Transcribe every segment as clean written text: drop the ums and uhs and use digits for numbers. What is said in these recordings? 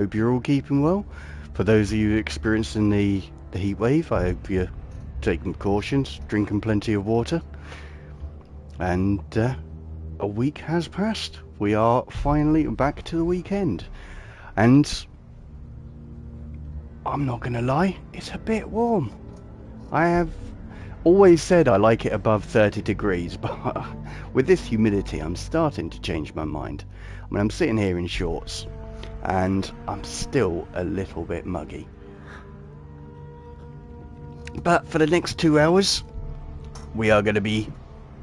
Hope you're all keeping well. For those of you experiencing the heat wave, I hope you're taking precautions, drinking plenty of water. And a week has passed. We are finally back to the weekend. And I'm not going to lie, it's a bit warm. I have always said I like it above 30 degrees, but with this humidity, I'm starting to change my mind. I mean, I'm sitting here in shorts, and I'm still a little bit muggy. But for the next 2 hours, we are going to be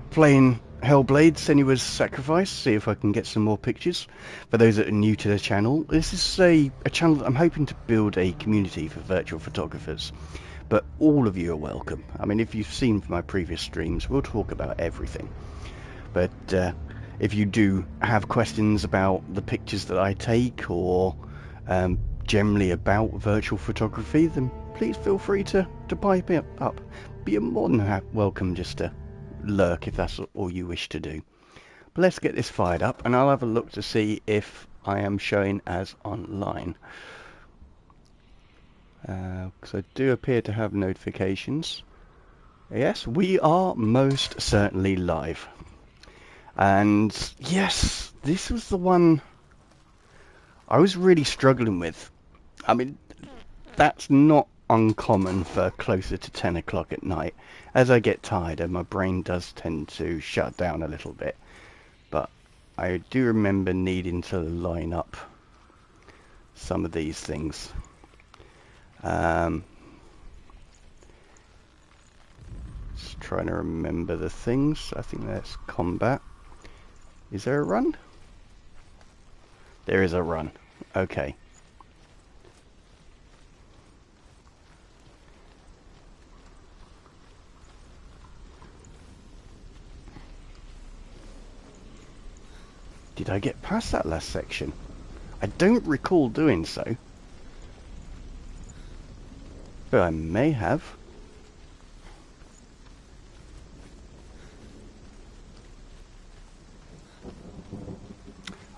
playing Hellblade Senua's Sacrifice, see if I can get some more pictures. For those that are new to the channel, this is a channel that I'm hoping to build a community for virtual photographers. But all of you are welcome. I mean, if you've seen from my previous streams, we'll talk about everything. But if you do have questions about the pictures that I take, or generally about virtual photography, then please feel free to pipe it up. Be more than welcome just to lurk if that's all you wish to do. But let's get this fired up, and I'll have a look to see if I am showing as online. Because I do appear to have notifications. Yes, we are most certainly live. And yes, this was the one I was really struggling with. I mean, that's not uncommon for closer to 10 o'clock at night. As I get tired, and my brain does tend to shut down a little bit. But I do remember needing to line up some of these things. Just trying to remember the things. I think that's combat. Is there a run? There is a run. Okay. Did I get past that last section? I don't recall doing so. But I may have.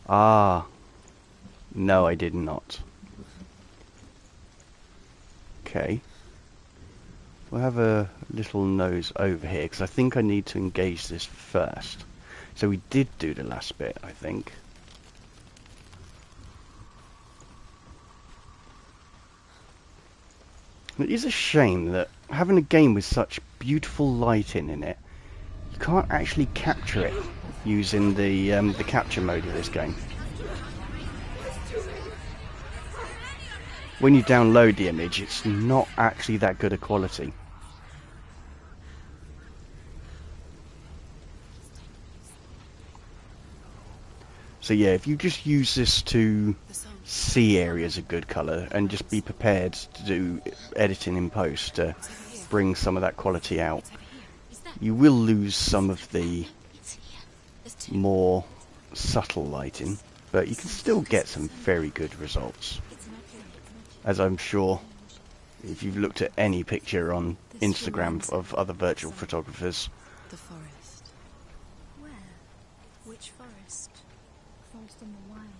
Ah. No, I did not. Okay. We'll have a little nose over here, because I think I need to engage this first. So we did do the last bit, I think. It is a shame that having a game with such beautiful lighting in it, you can't actually capture it using the capture mode of this game. When you download the image, it's not actually that good a quality. So yeah, if you just use this to see areas of good colour and just be prepared to do editing in post to bring some of that quality out, you will lose some of the more subtle lighting, but you can still get some very good results. As I'm sure, if you've looked at any picture on Instagram of other virtual photographers. The forest. Where? Which forest? Forest in the wilds.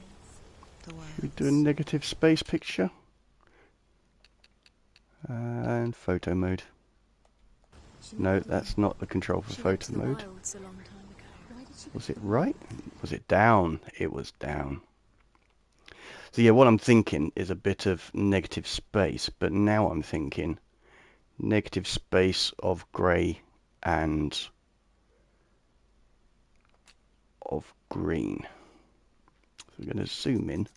The wilds. We do a negative space picture. And photo mode. No, that's not the control for photo mode. Was it right? Was it down? It was down. So yeah, what I'm thinking is a bit of negative space, but now I'm thinking negative space of grey and of green. So we're going to zoom in.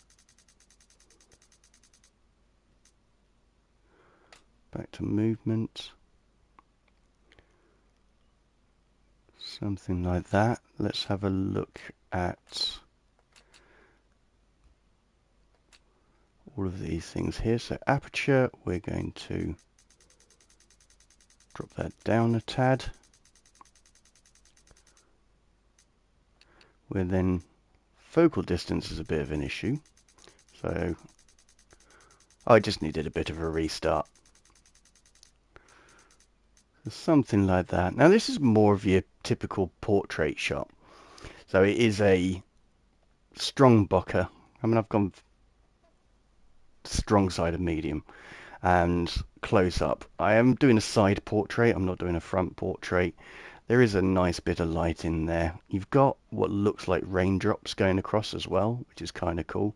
Back to movement. Something like that. Let's have a look at all of these things here. So aperture, we're going to drop that down a tad. Where then focal distance is a bit of an issue. So I just needed a bit of a restart. So something like that. Now this is more of your typical portrait shot. So it is a strong bokeh. I mean, I've gone strong side of medium and close up. I am doing a side portrait, I'm not doing a front portrait. There is a nice bit of light in there. You've got what looks like raindrops going across as well, which is kind of cool.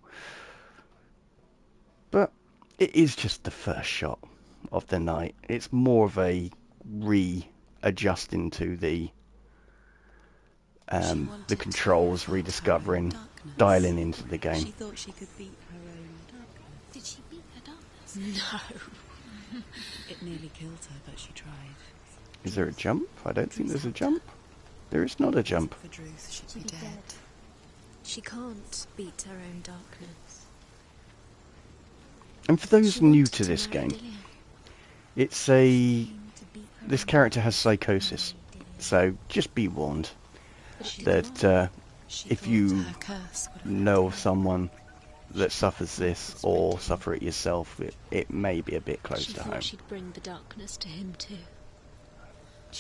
But it is just the first shot of the night. It's more of a readjusting to the controls, rediscovering, dialing into the game. She thought she could beat her own darkness. Did she beat her darkness? No. It nearly killed her, but she tried. Is there a jump? I don't think there's a jump. There is not a jump. For Druth, she'd She'd be dead. She can't beat her own darkness. And for those She new wanted to this marry game, Dillian. it's a... Came to beat her This own character has darkness. psychosis, Marry Dillian. so just be warned But she that didn't. She if thought you her curse would have know of her. someone that suffers this or suffer it yourself, it may be a bit close She to thought home. she'd bring the darkness to him too.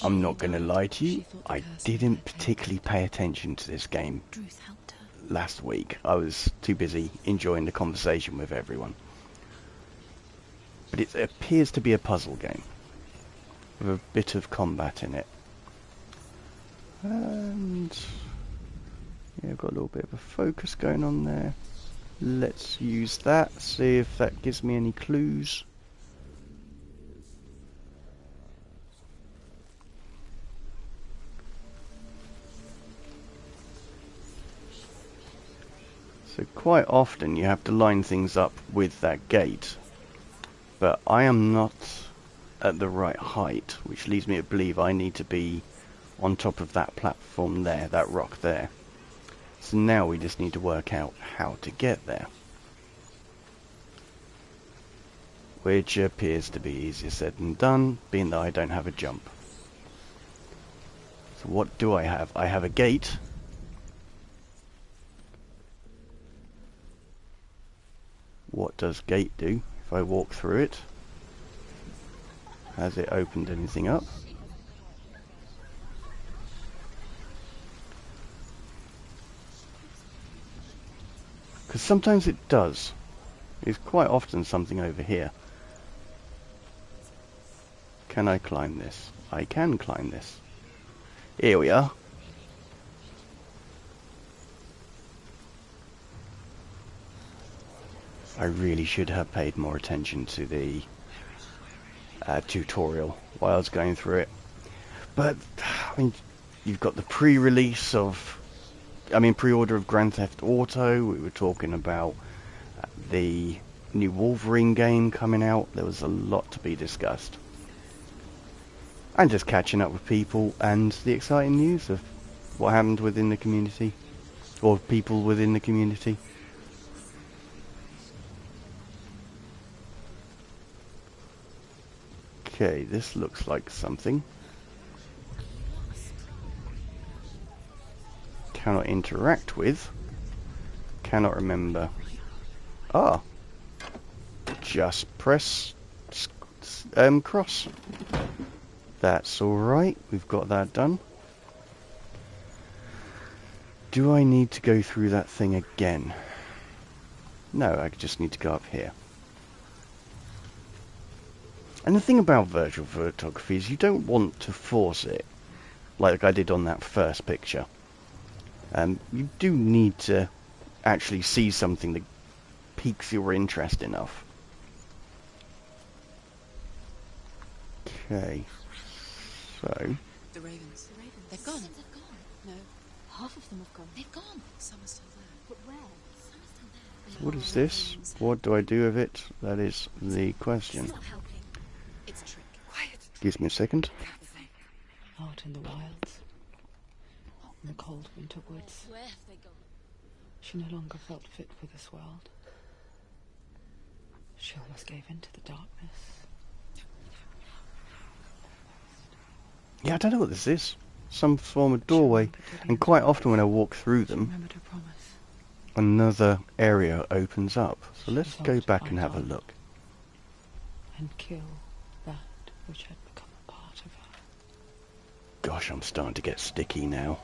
I'm not going to lie to She you, thought the I curse didn't would have particularly pay attention to this game Druth helped her. last week. I was too busy enjoying the conversation with everyone. But it appears to be a puzzle game with a bit of combat in it. And yeah, I've got a little bit of a focus going on there. Let's use that, see if that gives me any clues. So quite often you have to line things up with that gate, but I am not at the right height, which leads me to believe I need to be on top of that platform there, that rock there. So now we just need to work out how to get there, which appears to be easier said than done, being that I don't have a jump. So what do I have? I have a gate. What does gate do? If I walk through it, has it opened anything up? Because sometimes it does. It's quite often something over here. Can I climb this? I can climb this. Here we are. I really should have paid more attention to the tutorial while I was going through it. But, I mean, you've got the pre-release of... pre-order of Grand Theft Auto. We were talking about the new Wolverine game coming out. There was a lot to be discussed. And just catching up with people and the exciting news of what happened within the community. Or people within the community. Okay, this looks like something. Cannot interact with. Cannot remember. Ah. Just press cross. That's alright, we've got that done. Do I need to go through that thing again? No, I just need to go up here. And the thing about virtual photography is you don't want to force it, like I did on that first picture. You do need to actually see something that piques your interest enough. Okay, so... The ravens. They've gone. They've gone. No, Half of them have gone. they've gone. Some are still there. But where? Some are still there. what is this? What do I do with it? That is the question. It's not helping. It's a trick. Quiet. Give me a second. Out in the wilds, in the cold winter woods, Where have they gone? she no longer felt fit for this world. She almost gave in to the darkness. Yeah, I don't know what this is. Some form of doorway. And quite often when I walk through She them, remembered her promise. another area opens up. So let's go back and have a look. And kill that which had become a part of her. Gosh, I'm starting to get sticky now.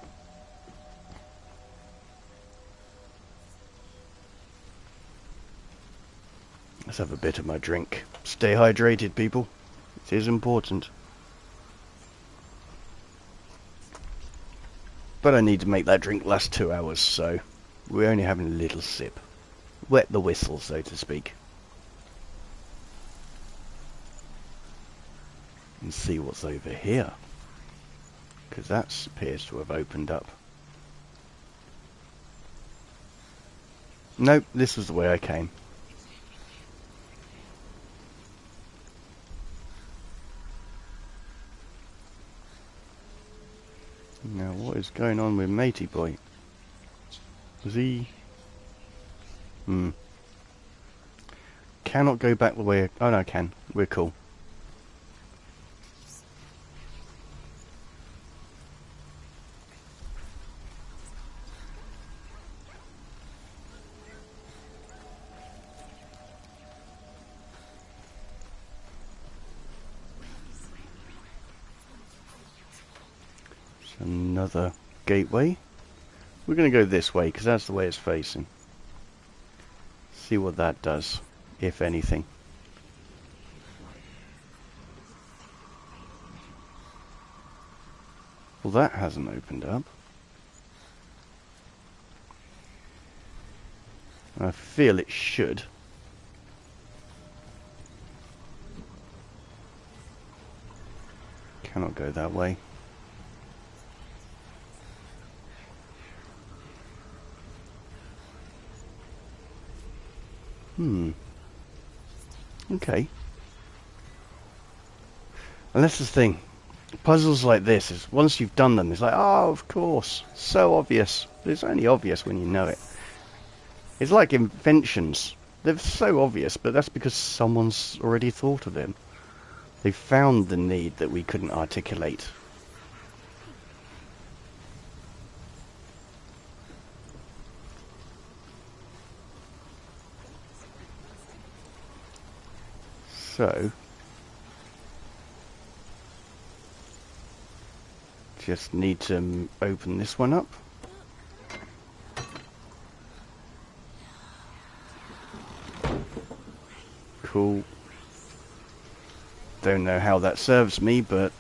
Let's have a bit of my drink. Stay hydrated, people. It is important. But I need to make that drink last 2 hours, so we're only having a little sip. Wet the whistle, so to speak. And see what's over here. Because that appears to have opened up. Nope, this was the way I came. Now, what is going on with Matey Boy? Was he... Cannot go back the way... Oh, no, I can. We're cool. Another gateway. We're going to go this way because that's the way it's facing. See what that does, if anything. Well, that hasn't opened up. I feel it should. Cannot go that way. Okay. And that's the thing. Puzzles like this is once you've done them, it's like, oh, of course, so obvious. It's only obvious when you know it. It's like inventions. They're so obvious, but that's because someone's already thought of them. They found the need that we couldn't articulate. So, just need to open this one up. Cool. Don't know how that serves me, but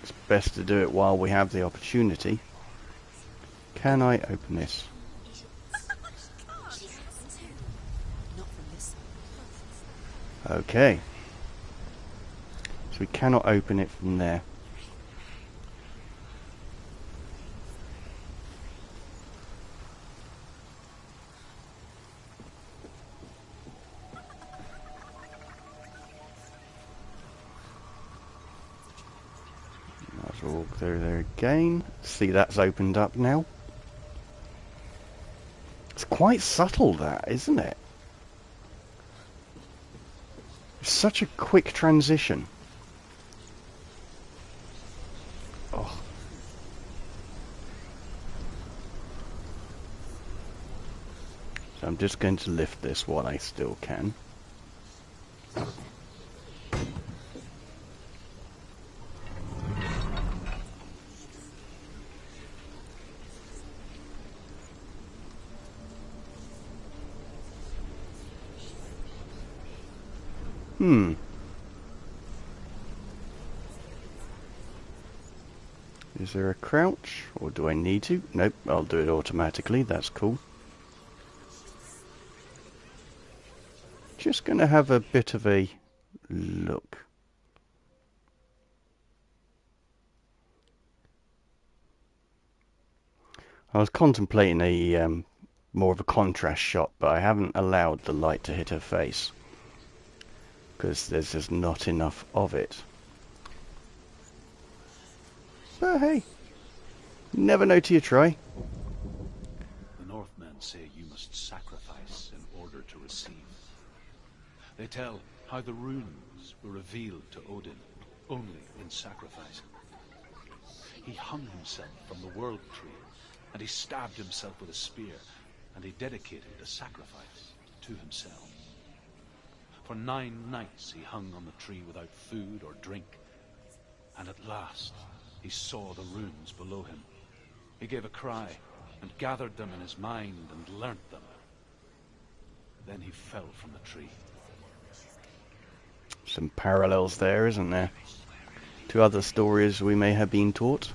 it's best to do it while we have the opportunity. Can I open this? Okay. So we cannot open it from there. I'll walk through there again. See, that's opened up now. It's quite subtle, that, isn't it? It's such a quick transition. Oh. So I'm just going to lift this while I still can. Is there a crouch, or do I need to? Nope, I'll do it automatically, that's cool. Just gonna have a bit of a look. I was contemplating a more of a contrast shot, but I haven't allowed the light to hit her face because there's just not enough of it. But hey, never know till you try. The Northmen say you must sacrifice in order to receive. They tell how the runes were revealed to Odin only in sacrifice. He hung himself from the world tree, and he stabbed himself with a spear, and he dedicated a sacrifice to himself. For 9 nights he hung on the tree without food or drink, and at last he saw the runes below him. He gave a cry and gathered them in his mind and learnt them. Then he fell from the tree. Some parallels there, isn't there? To other stories we may have been taught.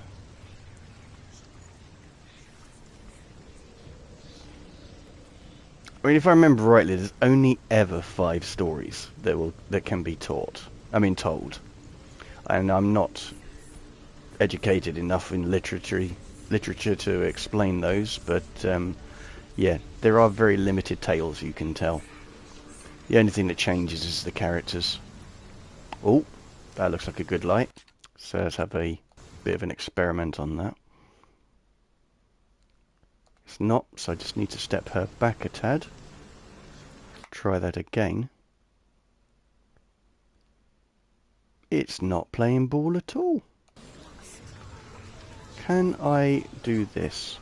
I mean, if I remember rightly, there's only ever 5 stories that can be told. And I'm not educated enough in literature to explain those, but yeah, there are very limited tales you can tell. The only thing that changes is the characters. Oh, that looks like a good light. So let's have a bit of an experiment on that. It's not, so I just need to step her back a tad. Try that again. It's not playing ball at all. Can I do this?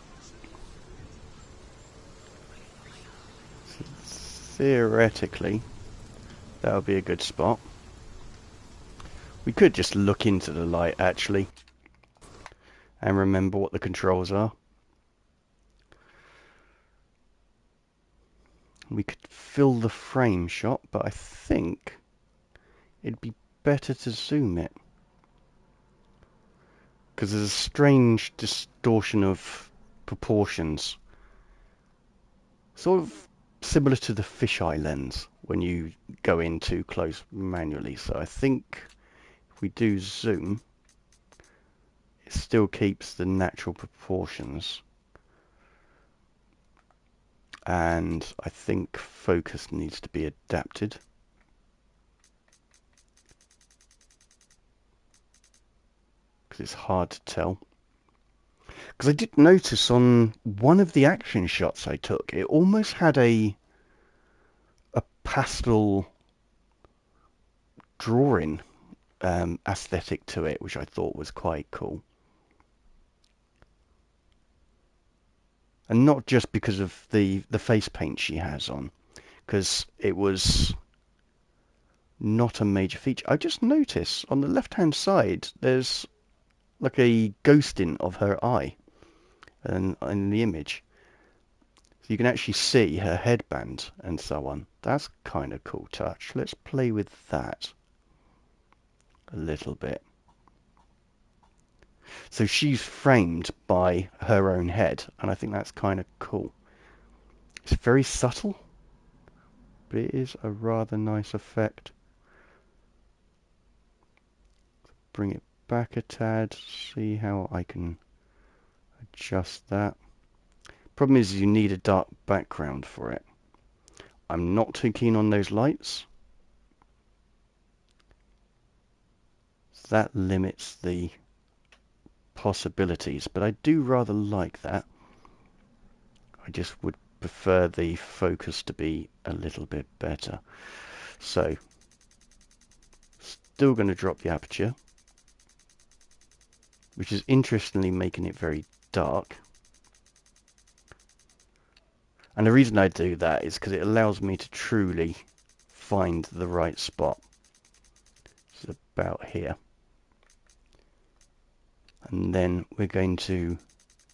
Theoretically, that would be a good spot. We could just look into the light, actually, and remember what the controls are. We could fill the frame shot, but I think it'd be better to zoom it, because there's a strange distortion of proportions, sort of similar to the fisheye lens when you go in too close manually. So I think if we do zoom, it still keeps the natural proportions. And I think focus needs to be adapted. Because it's hard to tell. Because I did notice on one of the action shots I took, it almost had a pastel drawing aesthetic to it, which I thought was quite cool. And not just because of the face paint she has on, because it was not a major feature. I just noticed on the left-hand side there's like a ghosting of her eye in the image. So you can actually see her headband and so on. That's kind of cool touch. Let's play with that a little bit. So she's framed by her own head, and I think that's kind of cool. It's very subtle, but it is a rather nice effect. Bring it back a tad, see how I can adjust that. Problem is you need a dark background for it. I'm not too keen on those lights. That limits the possibilities, but I do rather like that. I just would prefer the focus to be a little bit better. So, still going to drop the aperture, which is interestingly making it very dark. And the reason I do that is because it allows me to truly find the right spot. It's about here. And then we're going to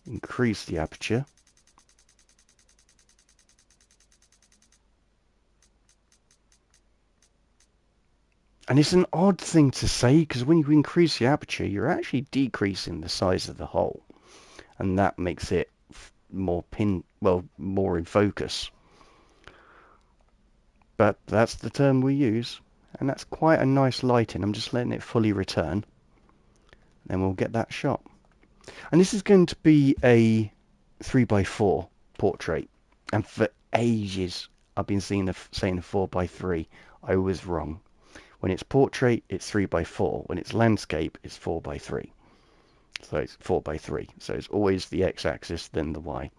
increase the aperture. And it's an odd thing to say, because when you increase the aperture, you're actually decreasing the size of the hole. And that makes it more more in focus. But that's the term we use. And that's quite a nice lighting. I'm just letting it fully return. Then we'll get that shot. And this is going to be a 3x4 portrait. And for ages, I've been saying a 4x3. I was wrong. When it's portrait, it's 3x4. When it's landscape, it's 4x3. So it's 4x3. So it's always the x-axis, then the y.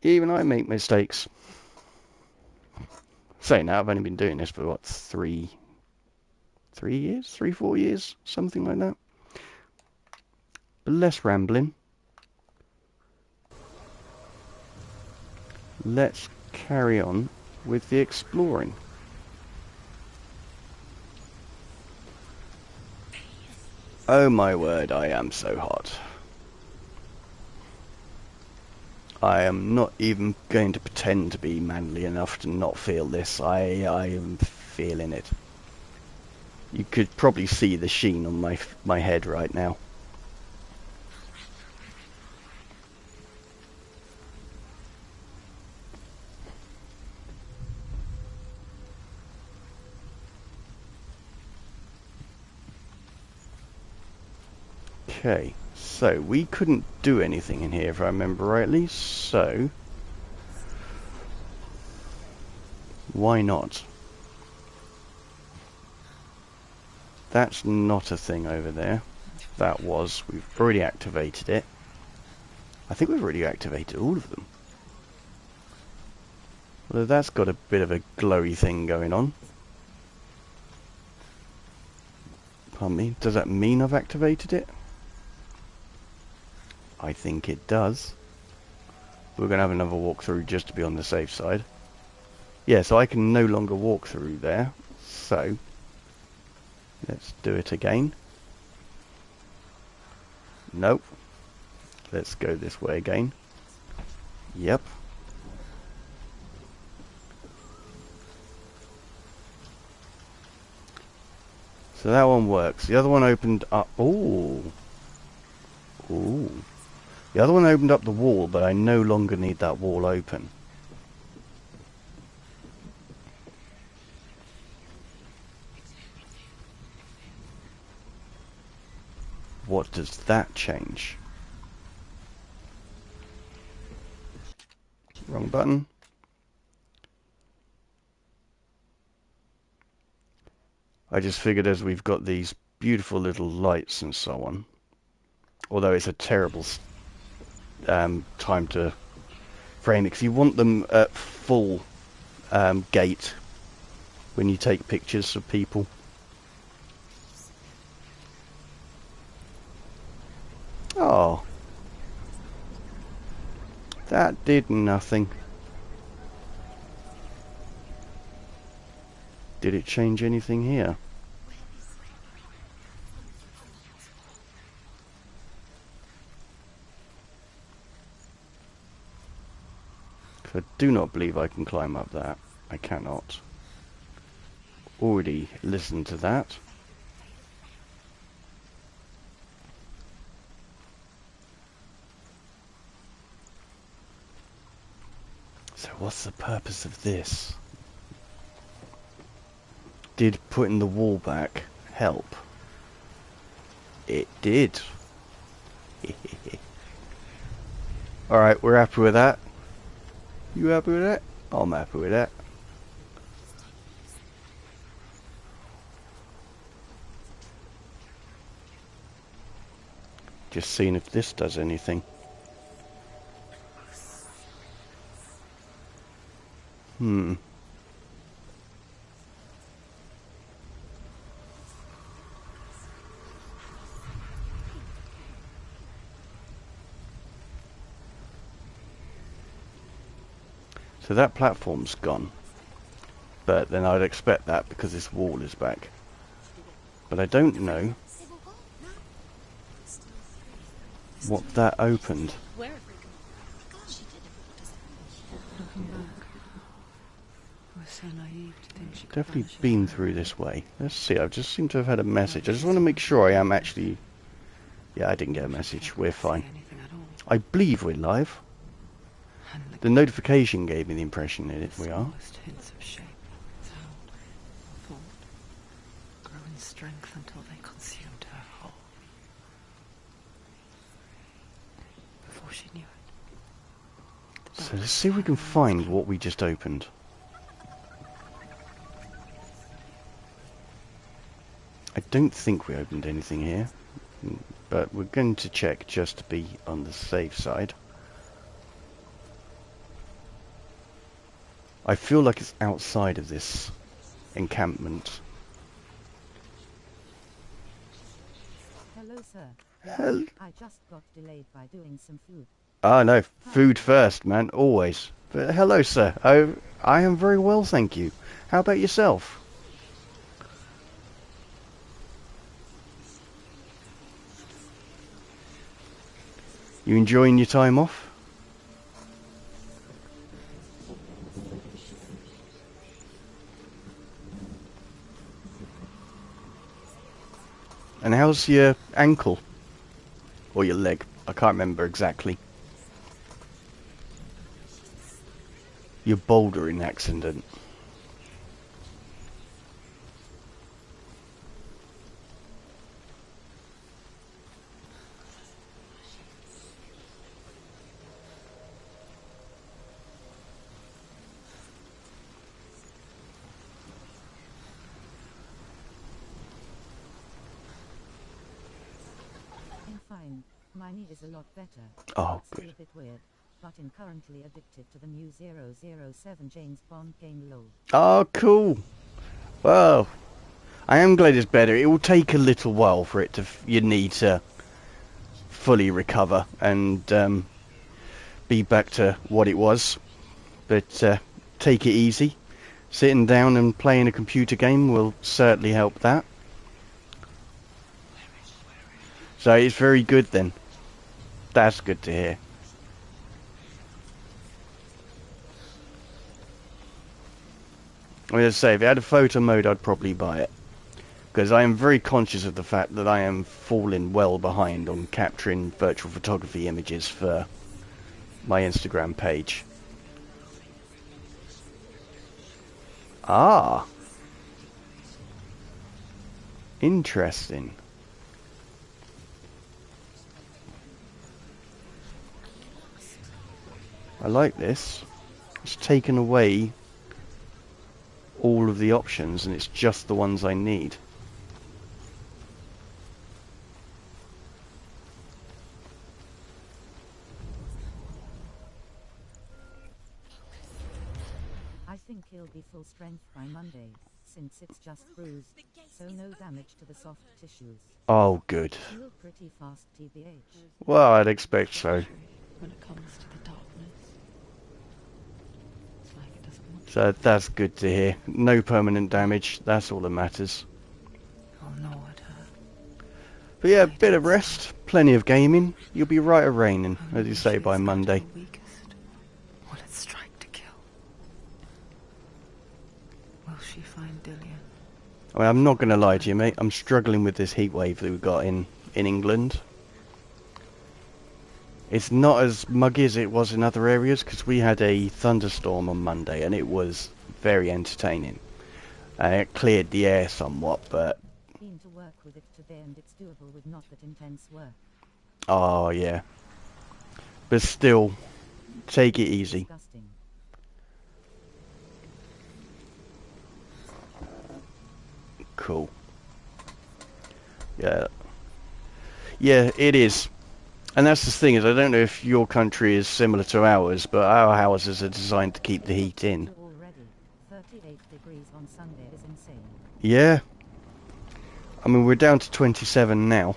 Even I make mistakes. Saying that, I've only been doing this for what, 3 years? 4 years? Something like that. But less rambling. Let's carry on with the exploring. Oh my word, I am so hot. I am not even going to pretend to be manly enough to not feel this. I am feeling it. You could probably see the sheen on my head right now. Okay, so we couldn't do anything in here if I remember rightly, so why not? That's not a thing over there. That was. We've already activated it. I think we've already activated all of them. Although that's got a bit of a glowy thing going on. Pardon me, does that mean I've activated it? I think it does. We're going to have another walkthrough just to be on the safe side. Yeah, so I can no longer walk through there. So, let's do it again. Nope. Let's go this way again. Yep. So that one works. The other one opened up... Ooh. Ooh. The other one opened up the wall, but I no longer need that wall open. What does that change? Wrong button. I just figured as we've got these beautiful little lights and so on, although it's a terrible time to frame it, because you want them at full gate when you take pictures of people. Oh, that did nothing. Did it change anything here? I do not believe I can climb up that. I cannot. Already listened to that. So what's the purpose of this? Did putting the wall back help? It did. Alright, we're happy with that. You happy with that? I'm happy with that. Just seeing if this does anything. So that platform's gone. But then I'd expect that because this wall is back. But I don't know what that opened. Looking back, I was so naive to think she could Definitely vanish been again. through this way. Let's see, I just seem to have had a message. I just want to make sure I am actually... Yeah, I didn't get a message. We're fine. Anything at all. I believe we're live. And The notification gave me the impression that we are. smallest hints of shape, sound, thought grow in strength until they consumed her whole. Before she knew it. So let's see if we can find what we just opened. I don't think we opened anything here, but we're going to check just to be on the safe side. I feel like it's outside of this encampment. Hello, sir. Hell. I just got delayed by doing some food. Ah, no, food first, man, always. But hello, sir. I am very well, thank you. How about yourself? You enjoying your time off? And how's your ankle? Or your leg? I can't remember exactly. Your bouldering accident. I'm fine. My knee is a lot better. Oh, Still good. a bit weird, but I'm currently addicted to the new 007 James Bond game LOL. Oh, cool. Well, I am glad it's better. It will take a little while for it to, you need to fully recover and be back to what it was. But take it easy. Sitting down and playing a computer game will certainly help that. So it's very good then. That's good to hear. I mean, as I say, if it had a photo mode, I'd probably buy it. Because I am very conscious of the fact that I am falling well behind on capturing virtual photography images for my Instagram page. Ah. Interesting. I like this. It's taken away all of the options and it's just the ones I need. I think he'll be full strength by Monday, since it's just bruised, so no damage to the soft tissues. Oh, good. Heal pretty fast, TBH. Well, I'd expect so. When it comes to the darkness, it's like it doesn't want So that's good to hear. No permanent damage. That's all that matters. I'll know at her. But yeah, a bit of rest, plenty of gaming. You'll be right a raining, as you say, by Monday. Weakest. Will it strike to kill? Will she find Dillian? I mean, I'm not going to lie to you, mate. I'm struggling with this heat wave that we've got in England. It's not as muggy as it was in other areas, because we had a thunderstorm on Monday, and it was very entertaining. And it cleared the air somewhat, but... Been to work with it today and it's doable with not that intense work. Oh, yeah. But still, take it easy. Disgusting. Cool. Yeah. Yeah, it is. And that's the thing, is I don't know if your country is similar to ours, but our houses are designed to keep the heat in. Already, 38 degrees on Sunday is insane. Yeah. I mean, we're down to 27 now.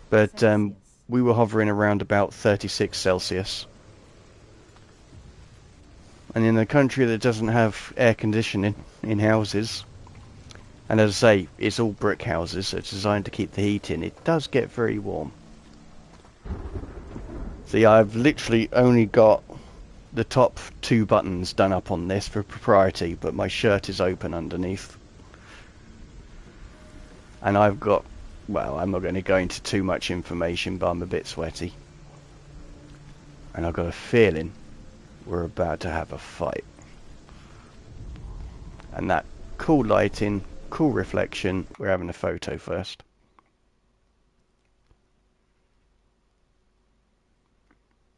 But Celsius. we were hovering around about 36 Celsius. And in a country that doesn't have air conditioning in houses, and as I say, it's all brick houses, so it's designed to keep the heat in, it does get very warm. See, I've literally only got the top 2 buttons done up on this for propriety, but my shirt is open underneath. And I've got, well, I'm not going to go into too much information, but I'm a bit sweaty. And I've got a feeling we're about to have a fight. And that cool lighting, cool reflection, we're having a photo first.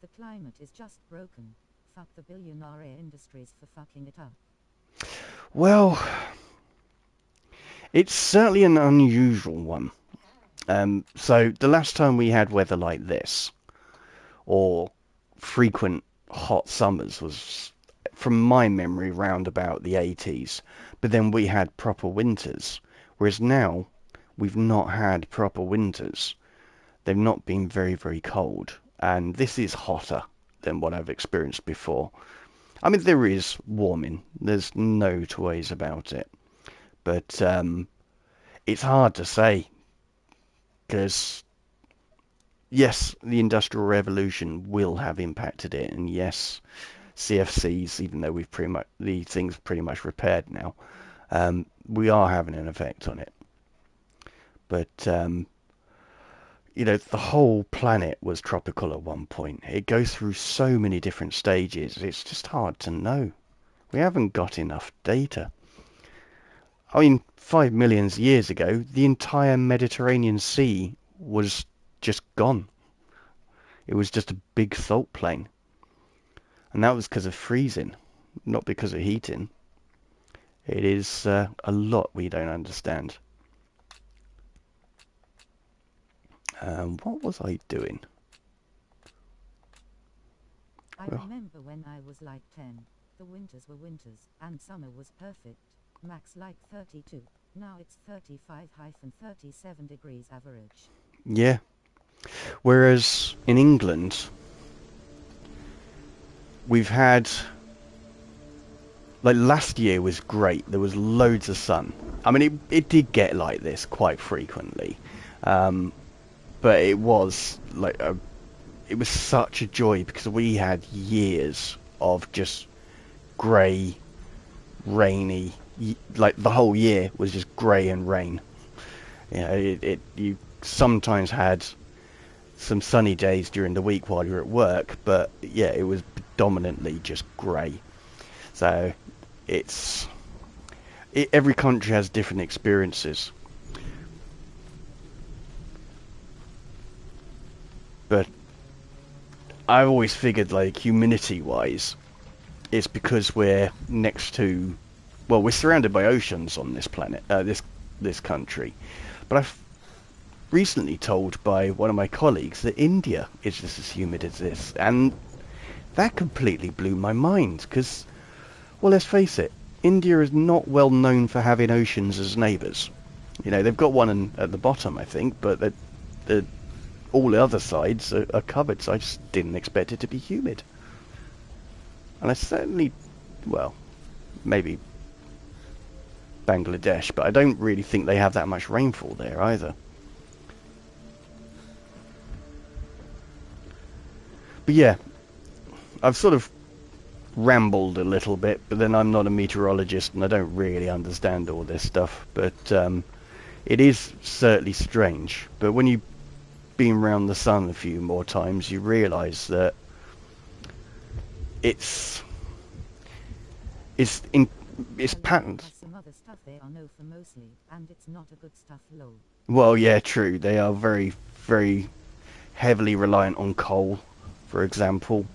The climate is just broken. Fuck the billionaire industries for fucking it up. Well, it's certainly an unusual one. So the last time we had weather like this, or frequent hot summers, was, from my memory, round about the 80s. But then we had proper winters, whereas now we've not had proper winters. They've not been very, very cold, and this is hotter than what I've experienced before. I mean, there is warming. There's no two ways about it. But it's hard to say, because yes, the Industrial Revolution will have impacted it, and yes, CFCs, even though we've pretty much, the thing's pretty much repaired now, we are having an effect on it. But you know, the whole planet was tropical at one point. It goes through so many different stages. It's just hard to know. We haven't got enough data. I mean, 5 million years ago, the entire Mediterranean Sea was just gone. It was just a big salt plain. And that was because of freezing, not because of heating. It is a lot we don't understand. What was I doing? I Well, remember when I was like 10. The winters were winters, and summer was perfect. Max like 32. Now it's 35-37 degrees average. yeah. Whereas in England, we've had, like, last year was great. There was loads of sun. I mean, it did get like this quite frequently. But it was like it was such a joy because we had years of just grey, rainy, like the whole year was just grey and rain. You know, you sometimes had some sunny days during the week while you're at work, but yeah, it was predominantly just grey. So every country has different experiences. But I've always figured, like, humidity-wise, it's because we're next to, well, we're surrounded by oceans on this planet, this country. But I've recently told by one of my colleagues that India is just as humid as this, and that completely blew my mind. Because, well, let's face it, India is not well known for having oceans as neighbours. You know, they've got one at the bottom, I think, but all the other sides are covered, so I just didn't expect it to be humid. And I certainly, well, maybe Bangladesh, but I don't really think they have that much rainfall there either. But yeah, I've sort of rambled a little bit, but then I'm not a meteorologist and I don't really understand all this stuff. But it is certainly strange. But when you been around the sun a few more times, you realise that it's patterns. Some other stuff they are known for mostly, and it's not a good stuff, lol. Well, yeah, true. They are very, very heavily reliant on coal, for example.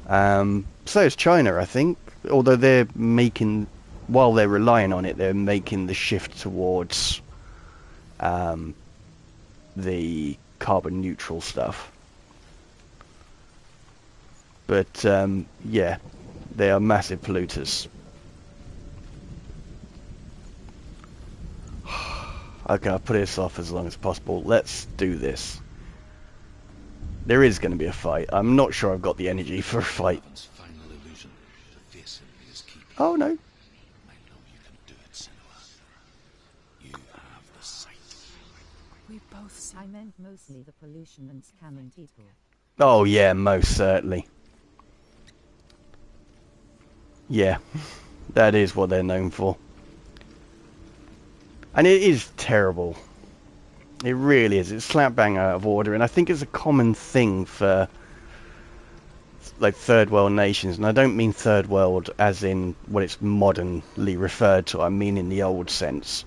So is China, I think. Although while they're relying on it, they're making the shift towards the carbon neutral stuff. But yeah, they are massive polluters. Okay, I'll put this off as long as possible. Let's do this. There is going to be a fight. I'm not sure I've got the energy for a fight. Oh no. I know you can do it, Senua. You have the sight. We both see. I meant mostly the pollution and scamming people. Oh yeah, most certainly. Yeah, that is what they're known for. And it is terrible. It really is. It's slap bang out of order, and I think it's a common thing for, like, third world nations. And I don't mean third world as in what it's modernly referred to. I mean in the old sense.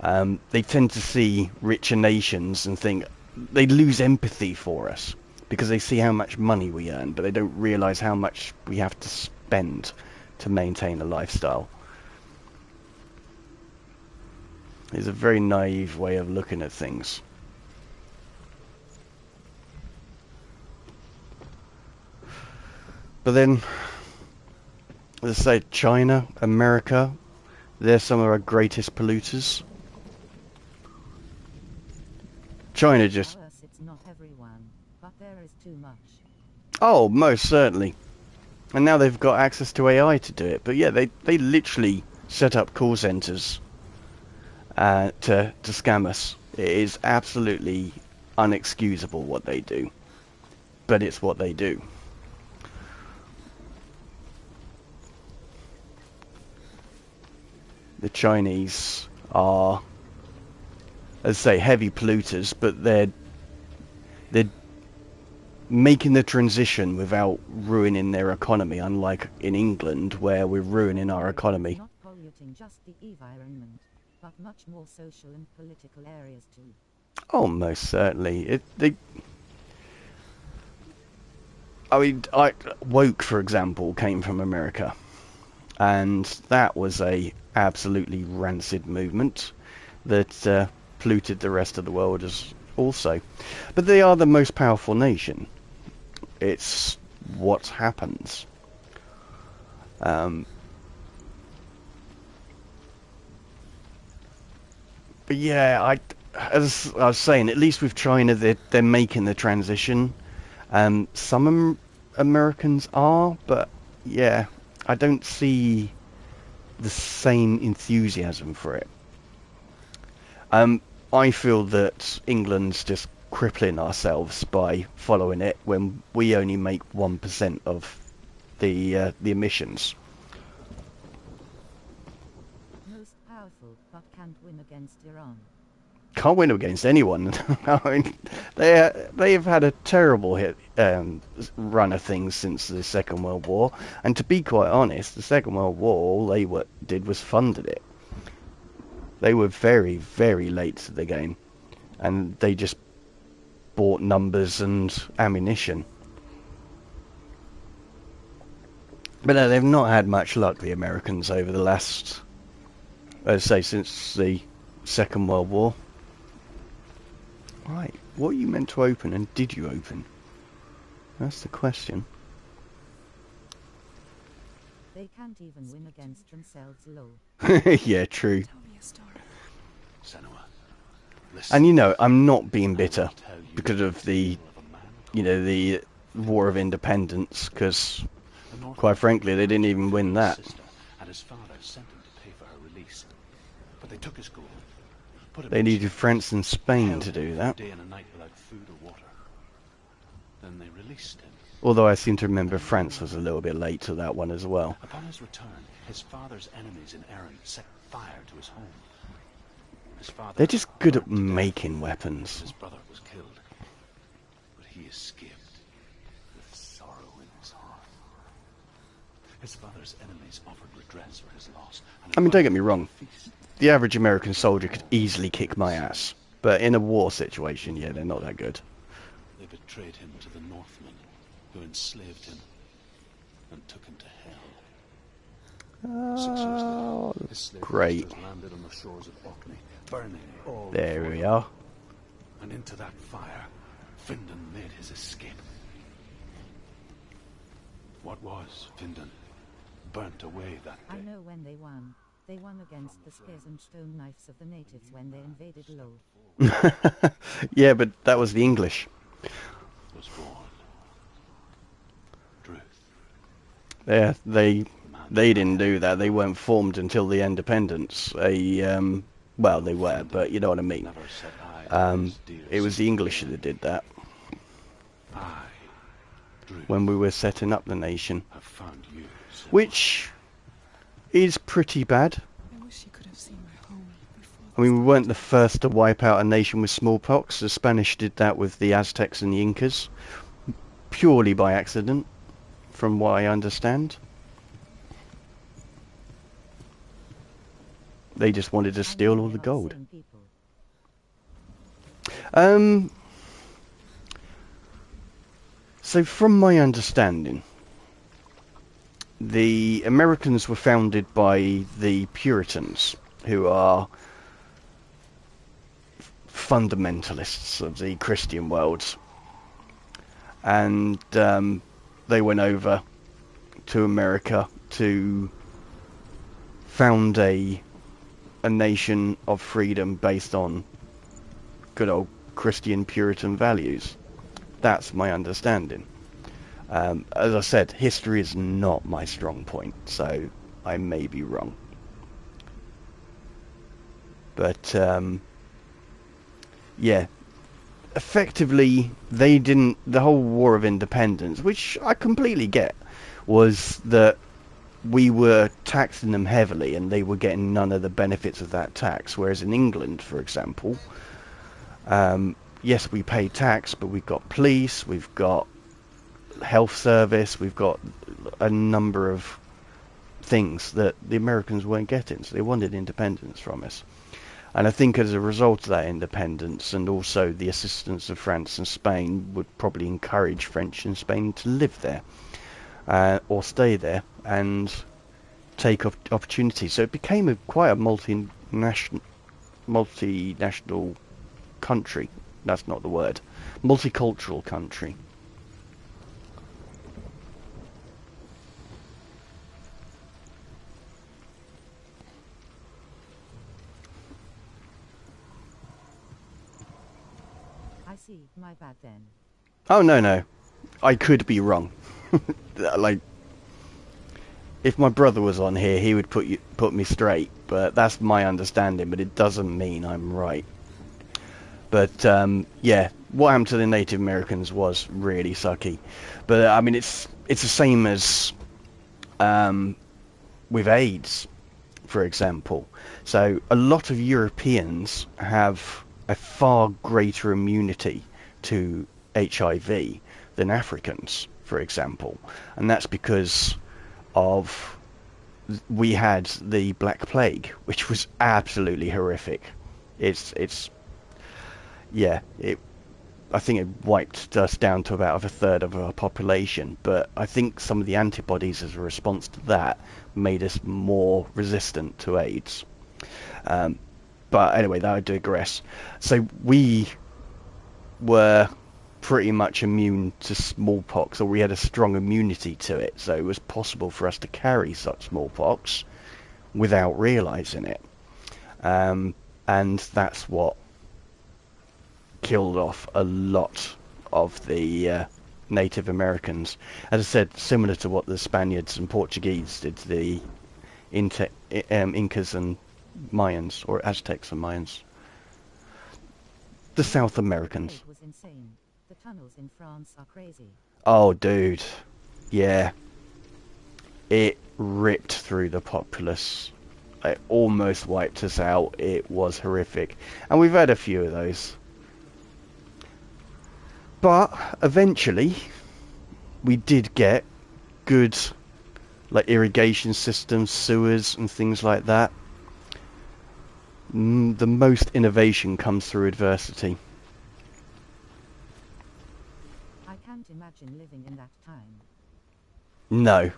They tend to see richer nations and think they lose empathy for us because they see how much money we earn, but they don't realise how much we have to spend to maintain a lifestyle. It's a very naive way of looking at things. But then, let's say China, America, they're some of our greatest polluters. China just... It's not everyone, but there is too much. Oh, most certainly. And now they've got access to AI to do it. But yeah, they literally set up call centres to scam us. It is absolutely unexcusable what they do. But it's what they do. The Chinese are as I say, heavy polluters, but they're making the transition without ruining their economy, unlike in England where we're ruining our economy. Not polluting just the environment, but much more social and political areas too. Oh, most certainly. Woke, for example, came from America, and that was a absolutely rancid movement that polluted the rest of the world as also. But they are the most powerful nation. It's what happens. But yeah, as I was saying, at least with China, they're making the transition. Some Americans are, but yeah, I don't see the same enthusiasm for it. I feel that England's just crippling ourselves by following it when we only make 1% of the emissions. Most powerful, but can't win against Iran. Can't win against anyone. I mean, they've had a terrible run of things since the Second World War, and to be quite honest, the Second World War, all they did was funded it. They were very, very late to the game, and they just bought numbers and ammunition. But no, they've not had much luck, the Americans, over the last, let's say, since the Second World War. Right, what are you meant to open, and did you open? That's the question. They can't even win against themselves low. Yeah, true. Tell me a story. Senua, listen. And you know, I'm not being bitter I will tell you because of the, of a man you know, the War of Independence, because The North quite frankly, they didn't even win that. His sister and his father sent him to pay for her release, but they took his gold. Put him They in needed chains, France and Spain held to him do for that. a day and a night without food or water. Then they released him. Although I seem to remember France was a little bit late to that one as well. Upon his return, his father's enemies in Erin set fire to his home. His father They're just good at burned to death. making weapons. His brother was killed, but he escaped with sorrow in his heart. His father's enemies offered redress for his loss. And I mean, don't get me invited him wrong. to a feast. The average American soldier could easily kick my ass. But in a war situation, yeah, they're not that good. They betrayed him to the Northmen, who enslaved him and took him to hell. 6 years later, his slave great. masters landed on the shores of Orkney, burning all There before we them. are. And into that fire, Findan made his escape. What was Findan? Burnt away that I day. know when they won. They won against the spears and stone knives of the natives when they invaded Low. Yeah, but that was the English. Was born. Druth. Yeah, they the man didn't do that. They weren't formed until the independence. Well, they were, but you know what I mean. never set eye on his dear It was the sister. English that did that I, Druth, when we were setting up the nation, have found you, Senua. which is pretty bad. I wish you could have seen my home before. I mean, we weren't the first to wipe out a nation with smallpox. The Spanish did that with the Aztecs and the Incas, purely by accident, from what I understand. They just wanted to I steal know all they're the not gold. same people. So from my understanding, the Americans were founded by the Puritans, who are fundamentalists of the Christian world. And they went over to America to found a nation of freedom based on good old Christian Puritan values. That's my understanding. As I said, history is not my strong point, so I may be wrong. But yeah, effectively they didn't. The whole War of Independence, which I completely get, was that we were taxing them heavily and they were getting none of the benefits of that tax. Whereas in England, for example, yes, we pay tax, but we've got police, we've got health service, we've got a number of things that the Americans weren't getting, so they wanted independence from us. And I think as a result of that independence, and also the assistance of France and Spain, would probably encourage French and Spain to live there, or stay there, and take opportunities. So it became quite a multinational country. That's not the word. Multicultural country. I see, my bad then. Oh, no. I could be wrong. Like, if my brother was on here, he would put me straight, but that's my understanding, but it doesn't mean I'm right. But, yeah, what happened to the Native Americans was really sucky. But, I mean, it's the same as with AIDS, for example. So, a lot of Europeans have a far greater immunity to HIV than Africans, for example. And that's because of we had the Black Plague, which was absolutely horrific. I think it wiped us down to about a third of our population, but I think some of the antibodies as a response to that made us more resistant to AIDS. But anyway, that I digress. So we were pretty much immune to smallpox, or we had a strong immunity to it, so it was possible for us to carry such smallpox without realizing it. And that's what killed off a lot of the Native Americans. As I said, similar to what the Spaniards and Portuguese did to the Incas and Mayans, or Aztecs and Mayans. The South Americans. It was insane. The tunnels in France are crazy. Oh, dude. Yeah. It ripped through the populace. It almost wiped us out. It was horrific. And we've had a few of those. But eventually, we did get good, like, irrigation systems, sewers, and things like that. The most innovation comes through adversity. I can't imagine living in that time. No,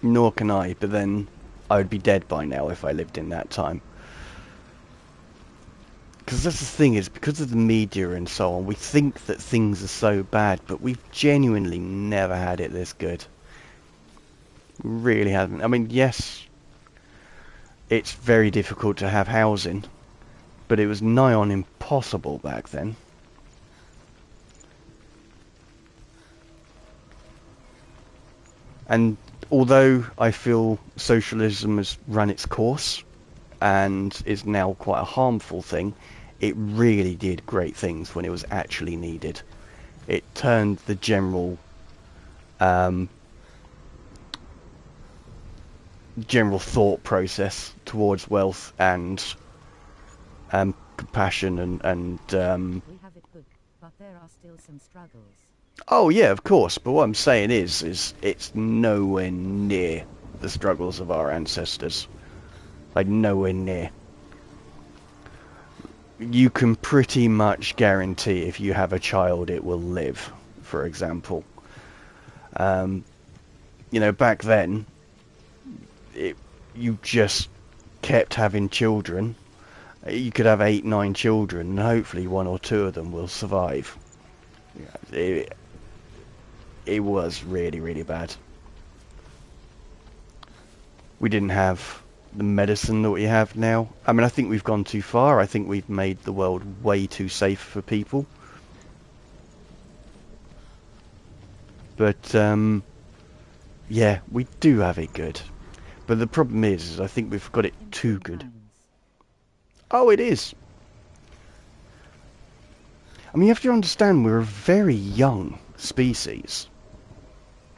nor can I, but then I would be dead by now if I lived in that time. Because that's the thing, is because of the media and so on, we think that things are so bad, but we've genuinely never had it this good. We really haven't. I mean, yes, it's very difficult to have housing, but it was nigh on impossible back then. And although I feel socialism has run its course and is now quite a harmful thing, it really did great things when it was actually needed. It turned the general thought process towards wealth and compassion and We have it good, but there are still some struggles. Oh yeah, of course, but what I'm saying is it's nowhere near the struggles of our ancestors. Like, nowhere near. You can pretty much guarantee if you have a child it will live, for example. You know, back then, you just kept having children. You could have 8, 9 children, and hopefully 1 or 2 of them will survive. It was really, really bad. We didn't have the medicine that we have now. I mean, I think we've gone too far. I think we've made the world way too safe for people. But, yeah, we do have it good. But the problem is I think we've got it too good. Oh, it is. I mean, you have to understand, we're a very young species.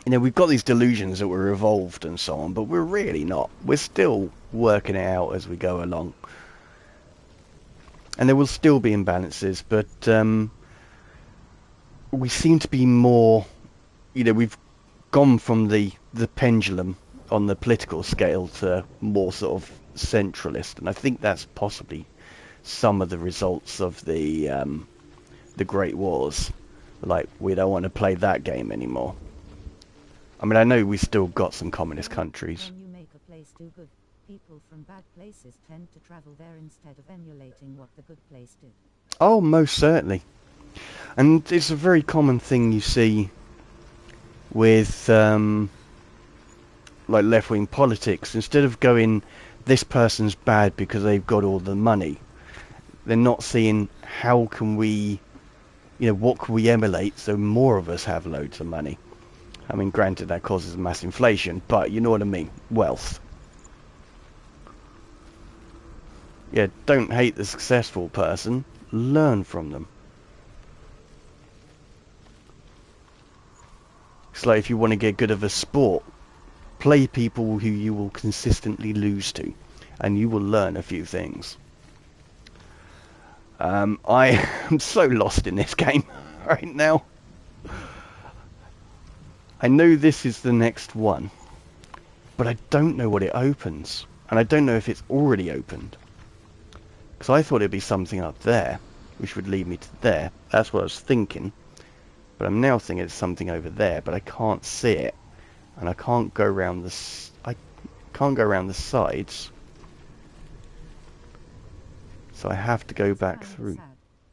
You know, we've got these delusions that we're evolved and so on, but we're really not. We're still working it out as we go along. And there will still be imbalances, but we seem to be more, you know, we've gone from the pendulum on the political scale to more sort of centralist, and I think that's possibly some of the results of the Great Wars. Like, we don't want to play that game anymore. I mean, I know we still got some communist countries. When you make a place too good, people from bad places tend to travel there instead of emulating what the good place did. Oh, most certainly. And it's a very common thing you see with like left-wing politics. Instead of going, this person's bad because they've got all the money, they're not seeing how can we, you know, what can we emulate so more of us have loads of money. I mean, granted that causes mass inflation, but you know what I mean, wealth. Yeah, don't hate the successful person, learn from them. It's like if you want to get good at a sport, play people who you will consistently lose to, and you will learn a few things. I am so lost in this game right now. I know this is the next one, but I don't know what it opens, and I don't know if it's already opened. Because I thought it'd be something up there, which would lead me to there. That's what I was thinking. But I'm now thinking it's something over there, but I can't see it, and I can't go around the sides. So I have to go back through. Sad,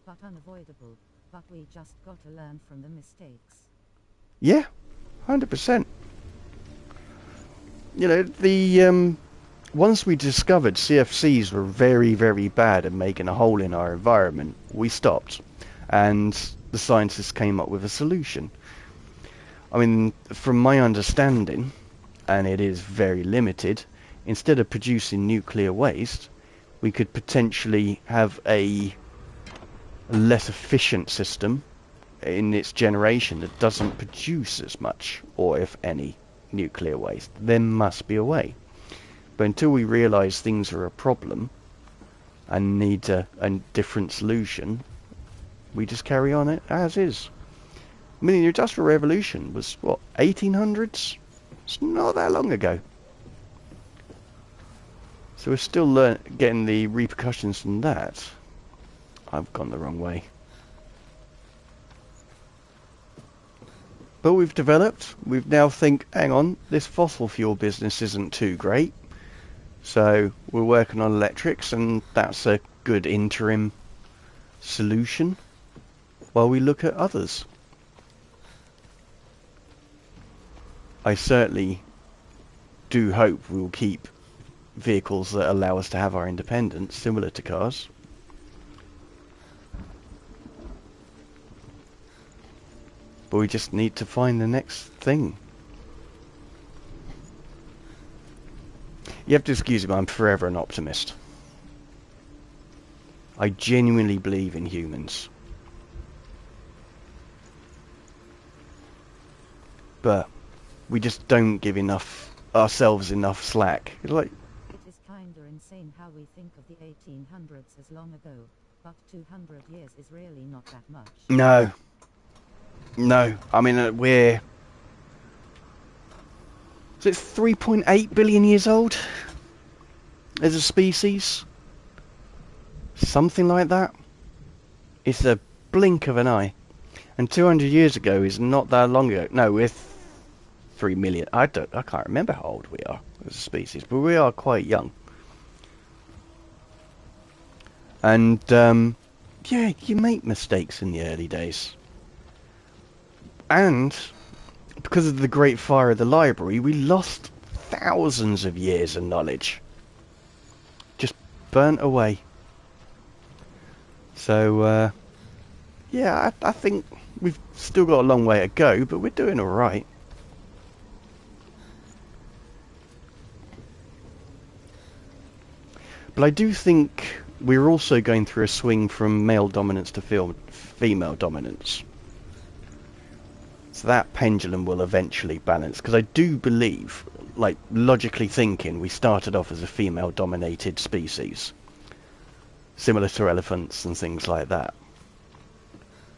but unavoidable. But we just got to learn from the mistakes. Yeah, 100%. You know, the once we discovered CFCs were very, very bad at making a hole in our environment, we stopped, and the scientists came up with a solution. I mean, from my understanding, and it is very limited, instead of producing nuclear waste, we could potentially have a less efficient system in its generation that doesn't produce as much, or if any, nuclear waste. There must be a way. But until we realise things are a problem and need a different solution, we just carry on it as is. I mean, the Industrial Revolution was, what, 1800s? It's not that long ago. So we're still getting the repercussions from that. I've gone the wrong way. But we've developed. We've now think, hang on, this fossil fuel business isn't too great. So we're working on electrics, and that's a good interim solution while we look at others. I certainly do hope we will keep vehicles that allow us to have our independence, similar to cars. But we just need to find the next thing. You have to excuse me, I'm forever an optimist. I genuinely believe in humans. But we just don't give ourselves enough slack. It's like, It is kinda insane how we think of the 1800s as long ago, but 200 years is really not that much. no. No, I mean, so it's 3.8 billion years old as a species? Something like that? It's a blink of an eye. And 200 years ago is not that long ago. No, we're 3 million. I can't remember how old we are as a species, but we are quite young. And, yeah, you make mistakes in the early days. And because of the Great Fire of the Library, we lost thousands of years of knowledge. Just burnt away. So, yeah, I think we've still got a long way to go, but we're doing alright. But I do think we're also going through a swing from male dominance to female dominance. So that pendulum will eventually balance, because I do believe, like logically thinking, we started off as a female-dominated species, similar to elephants and things like that.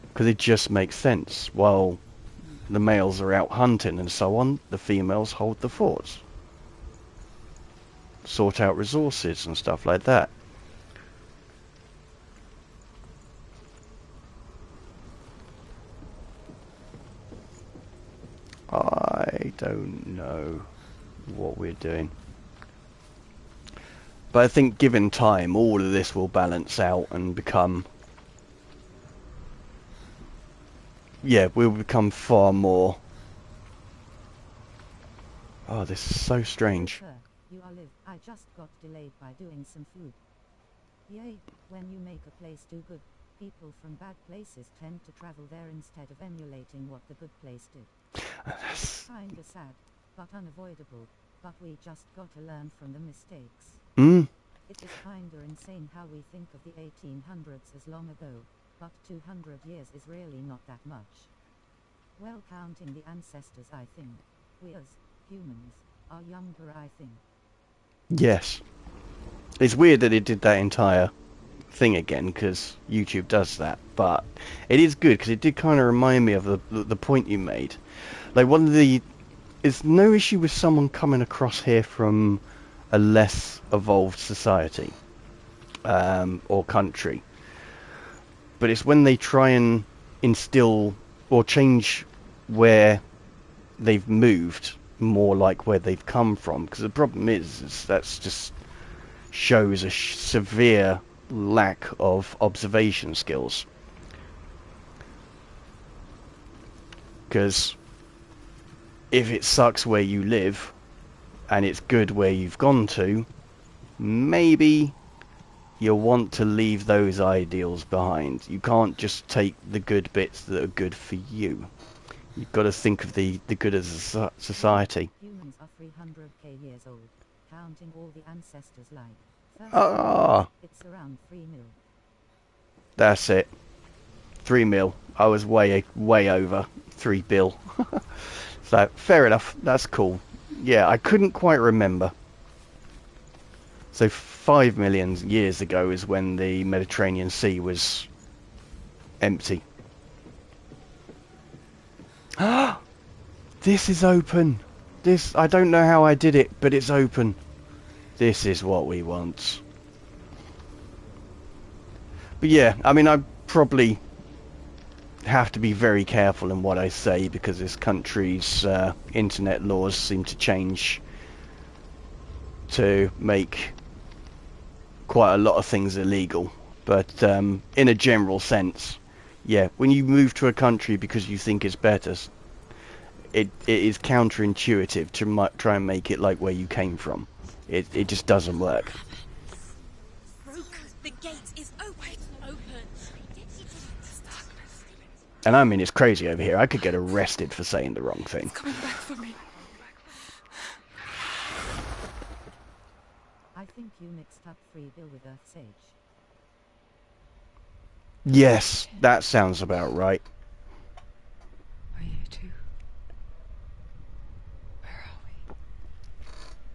Because it just makes sense. While the males are out hunting and so on, the females hold the forts, sort out resources and stuff like that. I don't know what we're doing. But I think given time, all of this will balance out and become... Yeah, we'll become far more... Oh, this is so strange. Sir, you are live. I just got delayed by doing some food. Yay, when you make a place do good, people from bad places tend to travel there instead of emulating what the good place did. Kinda sad, but unavoidable, but we just gotta learn from the mistakes. It is kinda insane how we think of the 1800s as long ago, but 200 years is really not that much. Well, counting the ancestors, I think. We as humans are younger, I think. Yes. It's weird that it did that entire thing again, because YouTube does that, but it is good, because it did kind of remind me of the point you made. Like, one of the... It's no issue with someone coming across here from a less evolved society, or country. But it's when they try and instill or change where they've moved more like where they've come from. Because the problem is that's just shows a severe lack of observation skills. Because if it sucks where you live and it's good where you've gone to, maybe you'll want to leave those ideals behind. You can't just take the good bits that are good for you. You've got to think of the good as a society. Humans are 300k years old, counting all the ancestors like. Ah, it's around 3 mil. That's it. 3 mil. I was way over 3 bill. So fair enough. That's cool. Yeah, I couldn't quite remember. So 5 million years ago is when the Mediterranean Sea was empty. Ah, this is open. This, I don't know how I did it, but it's open. This is what we want. But yeah, I mean, I probably have to be very careful in what I say, because this country's internet laws seem to change to make quite a lot of things illegal. But in a general sense, yeah, when you move to a country because you think it's better, it is counterintuitive to try and make it like where you came from. It just doesn't work. The gate is open. And I mean, it's crazy over here. I could get arrested for saying the wrong thing. It's coming back for me. I think you mixed up Free Bill with Earth Sage. Yes, that sounds about right. Are you two? Where are we?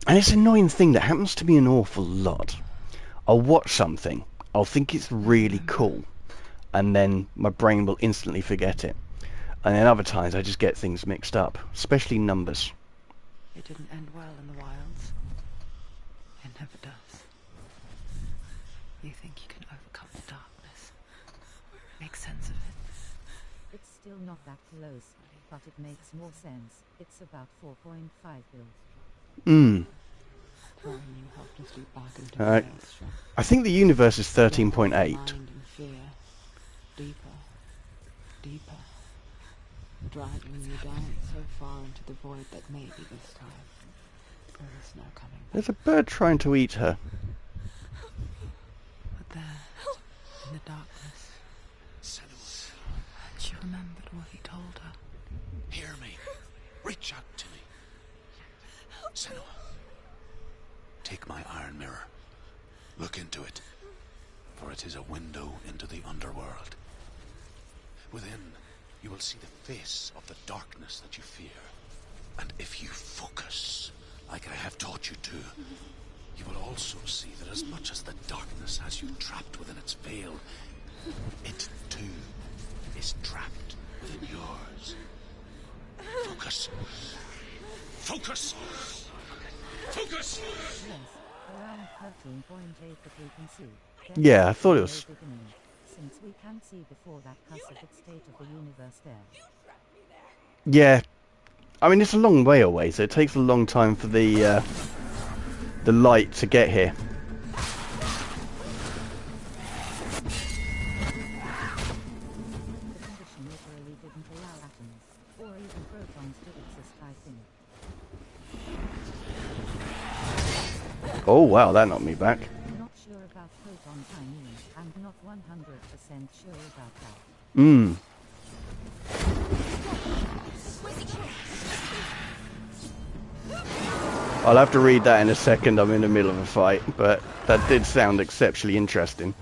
And it's an annoying thing that happens to me an awful lot. I'll watch something, I'll think it's really cool, and then my brain will instantly forget it. And then other times I just get things mixed up, especially numbers. It didn't end well in the wilds. It never does. You think you can overcome the darkness? Make sense of it? It's still not that close, but it makes more sense. It's about 4.5 bill. Throwing you helplessly back into Alright. the maelstrom. I think the universe is 13.8. Mind and fear. Deeper. Deeper. Dragging you down so far into the void that maybe this time there is no coming back. There's a bird trying to eat her. But there, in the darkness, Senua, and she remembered what he told her. hear me. Reach out to me. Senua, take my iron mirror. Look into it, for it is a window into the underworld. Within you will see the face of the darkness that you fear. And if you focus, like I have taught you to, you will also see that as much as the darkness has you trapped within its veil, it too is trapped within yours. Focus. Focus! Focus! Yes, around 13.8 that we can see. Yeah, I thought it was... Beginning, since we can't see before that cusp state of the universe there. Yeah. I mean, it's a long way away, so it takes a long time for the light to get here. The condition literally didn't allow atoms, or even protons to exist, I think. Oh, wow, that knocked me back. Not sure about protons, I mean, and not 100% sure about that. Hmm. I'll have to read that in a second. I'm in the middle of a fight, but that did sound exceptionally interesting.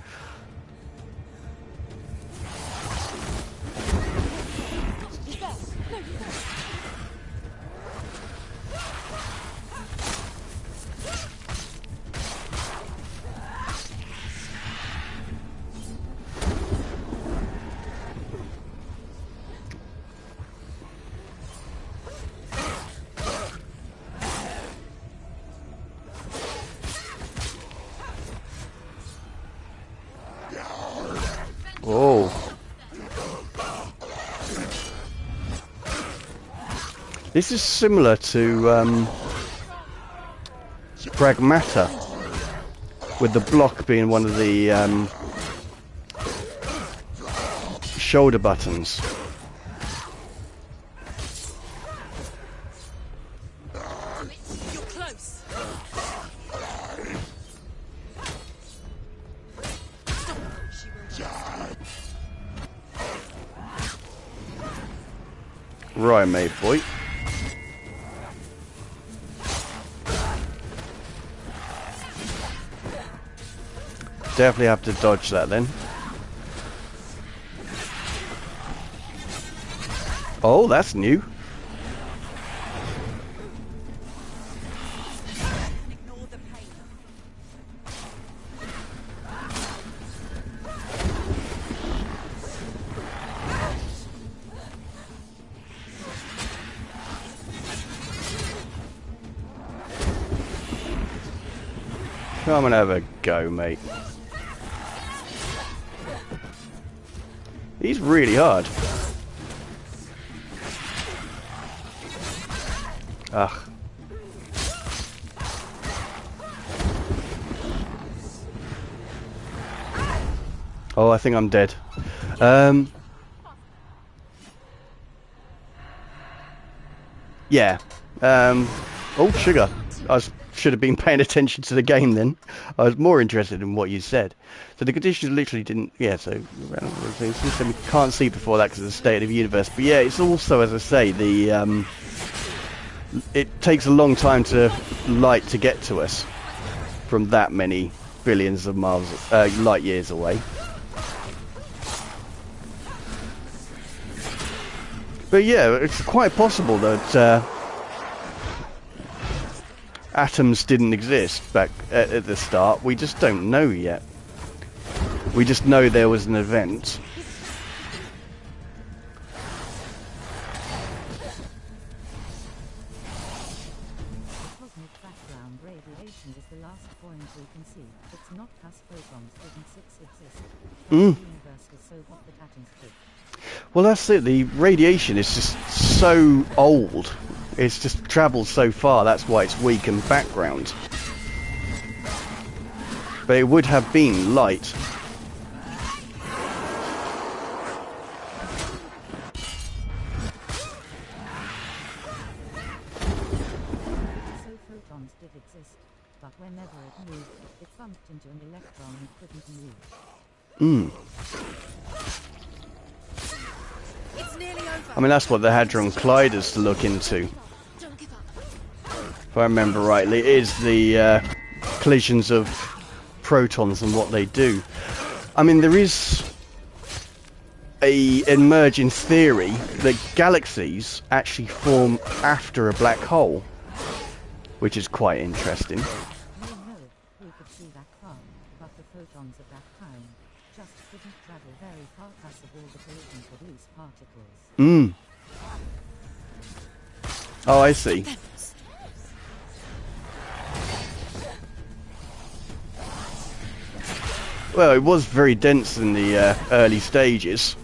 Oh. This is similar to Pragmata, with the block being one of the shoulder buttons. You're close. Right, mate, boy. Definitely have to dodge that then. Oh, that's new. Ignore the pain. Come and have a go, mate. He's really hard. Ugh. Oh, I think I'm dead. Yeah. Oh, sugar. Should have been paying attention to the game then. I was more interested in what you said. So the conditions literally didn't... Yeah, so we can't see before that because of the state of the universe. But yeah, it's also, as I say, the... it takes a long time to light to get to us from that many billions of miles, light years away. But yeah, it's quite possible that atoms didn't exist back at the start. We just don't know yet. We just know there was an event. The cosmic background radiation is the last point we can see. It's not cause photons didn't exist. The universe was so hot that atoms did. Well, that's it. The radiation is just so old. It's just travelled so far. That's why it's weak in background. But it would have been light. So photons did exist, but whenever it moved, it bumped into an electron and couldn't move. It's nearly over. I mean, that's what the Hadron Collider is to look into. Don't give up. If I remember rightly, it is the collisions of protons and what they do. I mean, there is a emerging theory that galaxies actually form after a black hole, which is quite interesting. No, we could see that far, but the photons at that time just couldn't travel very far because of all the collision produced particles. Oh, I see. Well, it was very dense in the early stages.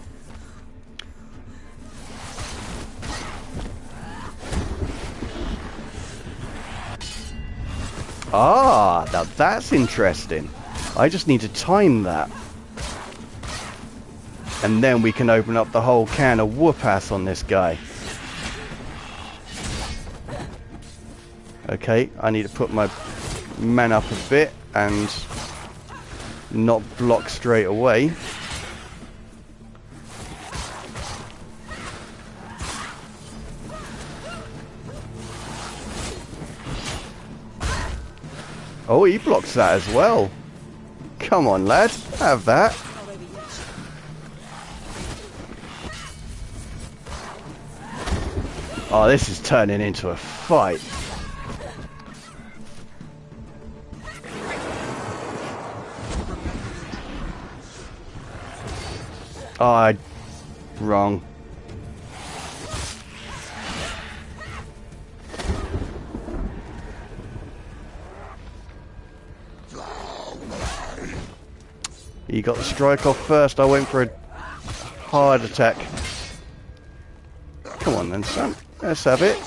Ah, now that's interesting. I just need to time that. And then we can open up the whole can of whoop-ass on this guy. Okay, I need to put my man up a bit and not block straight away. Oh, he blocks that as well. Come on, lad, have that. Oh, this is turning into a fight. Oh, wrong. You got the strike off first. I went for a hard attack. Come on then, son. Let's have it.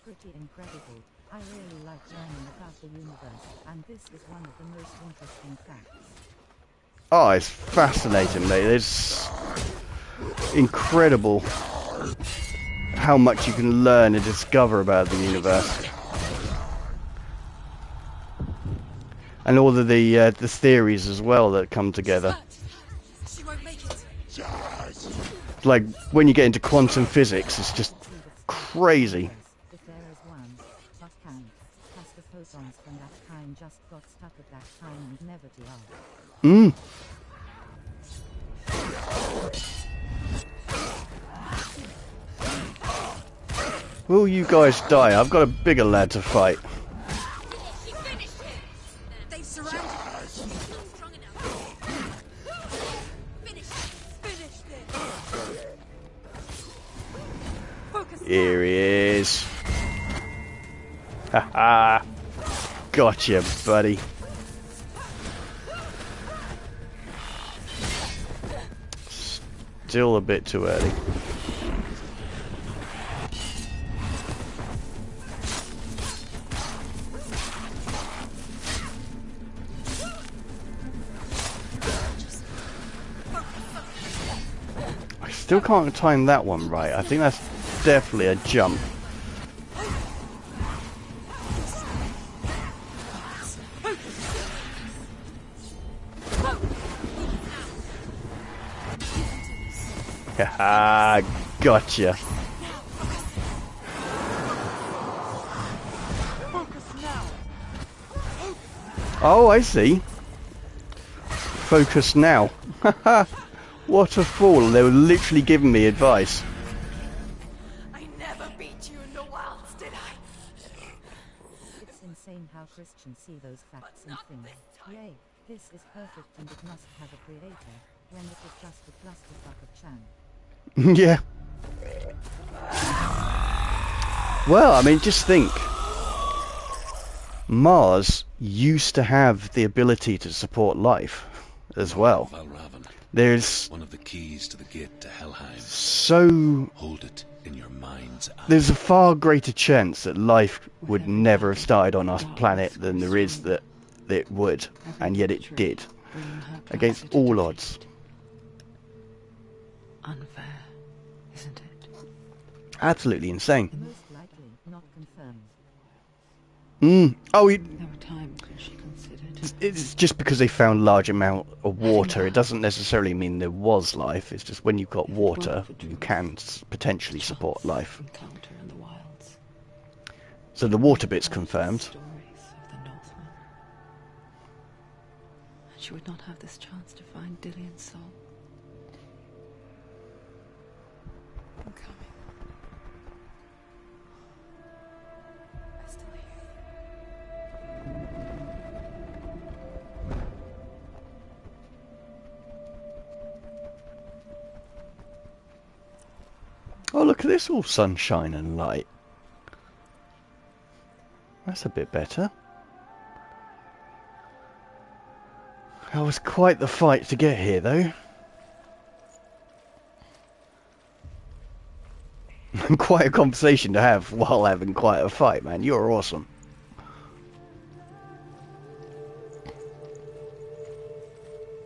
Pretty incredible. I really like learning about the universe, and this is one of the most interesting facts. Oh, it's fascinating, mate. It's incredible how much you can learn and discover about the universe. And all of the theories as well that come together. She won't make it. Like, when you get into quantum physics, it's just crazy. If there is one, but can't, because the photons from that time just got stuck at that time and never are. Will you guys die? I've got a bigger lad to fight. She finished it. They've surrounded us. She's not strong enough. Finish it. Focus. Here he is. Haha. Gotcha, buddy. Still a bit too early. I still can't time that one right. I think that's definitely a jump. Haha, gotcha. Oh, I see. Focus now. Haha, what a fool. They were literally giving me advice. I never beat you in the wilds, did I? It's insane how Christians see those facts and think, yay, this is perfect and it must have a creator, when it is just a clusterfuck of Chan. Yeah. Well, I mean, just think. Mars used to have the ability to support life as well. Valravan, There's one of the keys to the gate to Helheim. so... Hold it in your mind's eye. There's a far greater chance that life would never have started on our planet than there is that it would. And yet it did. Against all odds. Unfair, isn't it? Absolutely insane. Most likely not confirmed. Oh, There were times when she considered It's just because they found large amount of water, it doesn't necessarily mean there was life. It's just when you've got water, you can potentially support life. Encounter in the wilds. So the water bit's All confirmed. Stories of the Northmen. And she would not have this chance to find Dillion's soul. I'm coming. I still hear you. Oh, look at this, all sunshine and light. That's a bit better. That was quite the fight to get here, though. Quite a conversation to have while having quite a fight, man. You're awesome.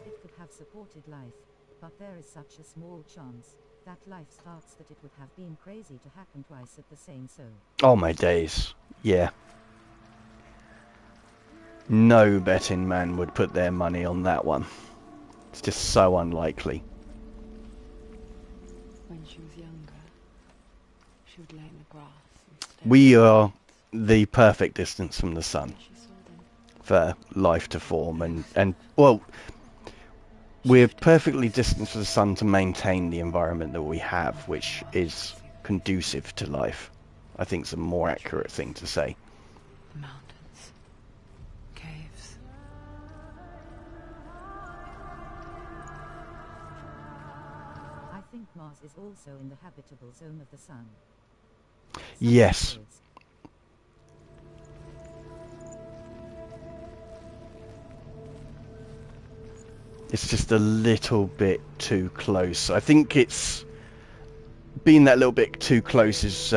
It could have supported life, but there is such a small chance that life starts that it would have been crazy to happen twice at the same so. Oh my days. Yeah. No betting man would put their money on that one. It's just so unlikely. When she was younger, she would lay in the grass and stare. We are the perfect distance from the sun She saw them. for life to form, and well, we're perfectly distant from the sun to maintain the environment that we have, which is conducive to life. I think it's a more accurate thing to say. Mountains. Caves. I think Mars is also in the habitable zone of the sun. Yes. It's just a little bit too close. I think it's being that little bit too close has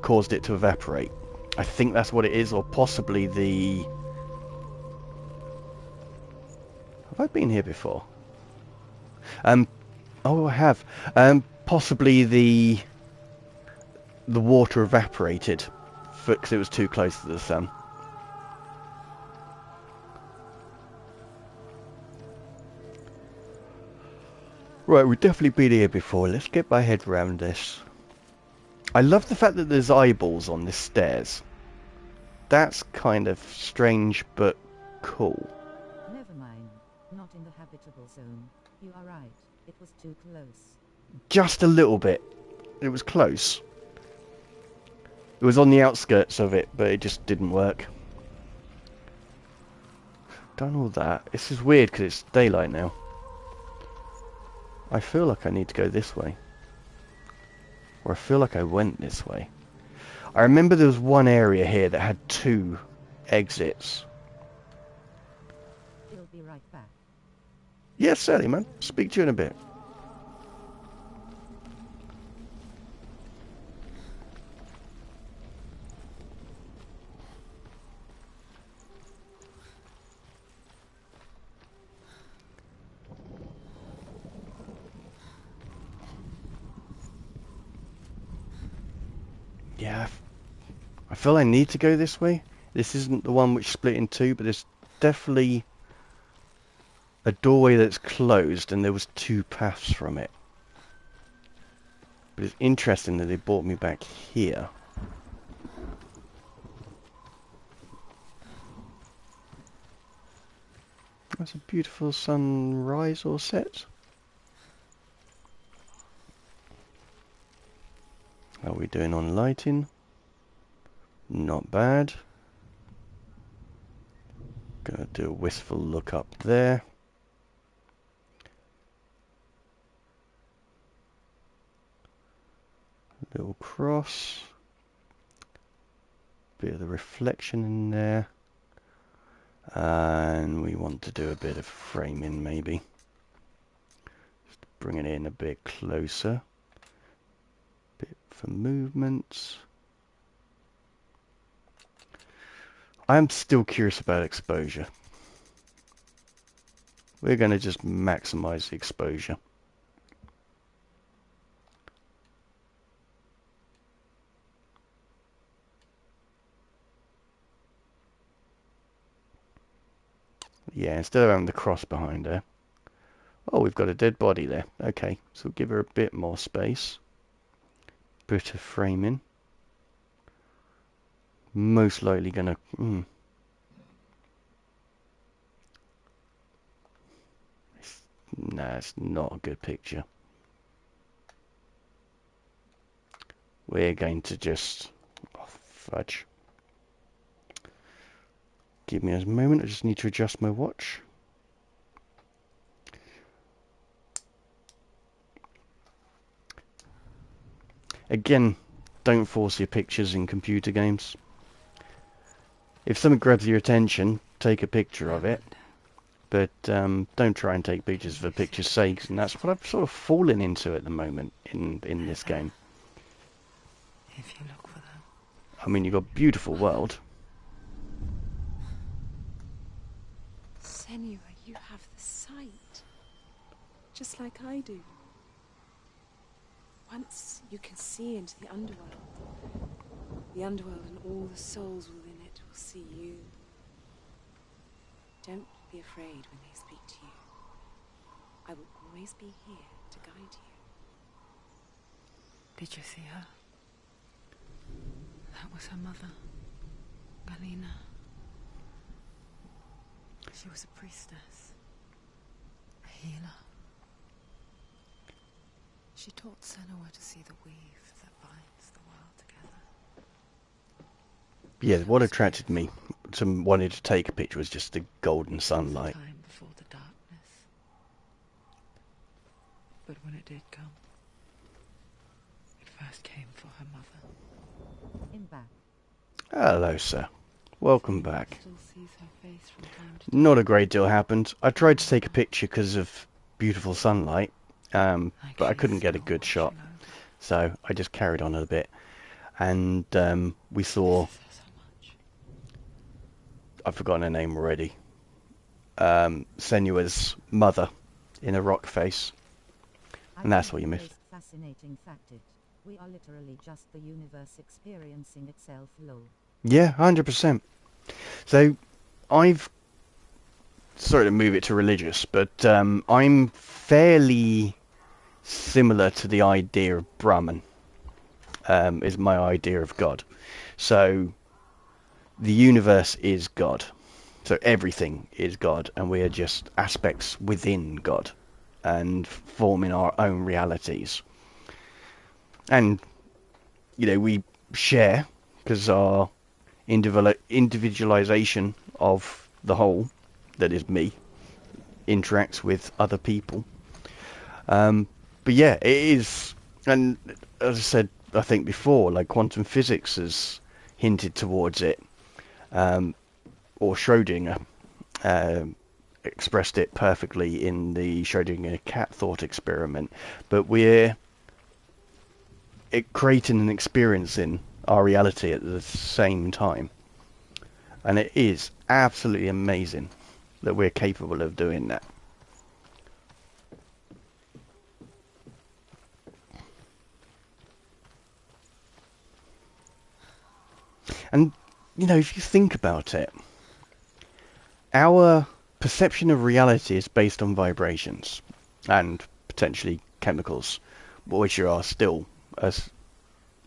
caused it to evaporate. I think that's what it is, or possibly the... Have I been here before? Oh, I have. Possibly the water evaporated because it was too close to the sun. Right, we've definitely been here before. Let's get my head around this. I love the fact that there's eyeballs on the stairs. That's kind of strange, but cool. Never mind. Not in the habitable zone. You are right. It was too close. Just a little bit. It was close. It was on the outskirts of it, but it just didn't work. Done all that. This is weird because it's daylight now. I feel like I need to go this way. Or I feel like I went this way. I remember there was one area here that had 2 exits. We'll be right back. Yes, certainly, man. Speak to you in a bit. Yeah, I feel I need to go this way. This isn't the one which split in 2, but there's definitely a doorway that's closed and there was 2 paths from it. But it's interesting that they brought me back here. That's a beautiful sunrise or set. How are we doing on lighting? Not bad. Gonna do a wistful look up there. Little cross. Bit of the reflection in there. And we want to do a bit of framing maybe. Just bring it in a bit closer. Bit for movements. I'm still curious about exposure. We're going to just maximize the exposure. Yeah, instead of having the cross behind her. Oh, we've got a dead body there. Okay, so we'll give her a bit more space. Put her frame in. Most likely gonna... Nah, it's not a good picture. We're going to just... Oh, fudge. Give me a moment, I just need to adjust my watch. Again, don't force your pictures in computer games. If something grabs your attention, take a picture of it. But don't try and take pictures for picture's sake, and that's what I've sort of fallen into at the moment in this game. If you look for them. I mean, you've got a beautiful world. Senua, you have the sight. Just like I do. Once you can see into the underworld. The underworld and all the souls within it will see you. Don't be afraid when they speak to you. I will always be here to guide you. Did you see her? That was her mother, Galina. She was a priestess, a healer. She taught Senua to see the weave that binds the world together. Yeah, what attracted me to wanting to take a picture was just the golden sunlight. Time before the darkness. But when it did come, it first came for her mother. In back. Hello, sir. Welcome back. Still sees her face from time to time. Not a great deal happened. I tried to take a picture because of beautiful sunlight, but I couldn't get a good shot. So I just carried on a bit. And we saw... I've forgotten her name already. Senua's mother in a rock face. And that's what you missed. Fascinating fact it. We are literally just the universe experiencing itself, lol. Yeah, 100%. So, I've... Sorry to move it to religious, but I'm fairly similar to the idea of Brahman. Is my idea of God. So, the universe is God. So everything is God, and we are just aspects within God, and forming our own realities. And, you know, we share, because our individualization of the whole, that is me, interacts with other people. But yeah, it is, and as I said, I think before, like quantum physics has hinted towards it, or Schrödinger expressed it perfectly in the Schrödinger cat thought experiment. But we're creating and experiencing our reality at the same time, and it is absolutely amazing that we're capable of doing that. And, you know, if you think about it, our perception of reality is based on vibrations and potentially chemicals, which are still a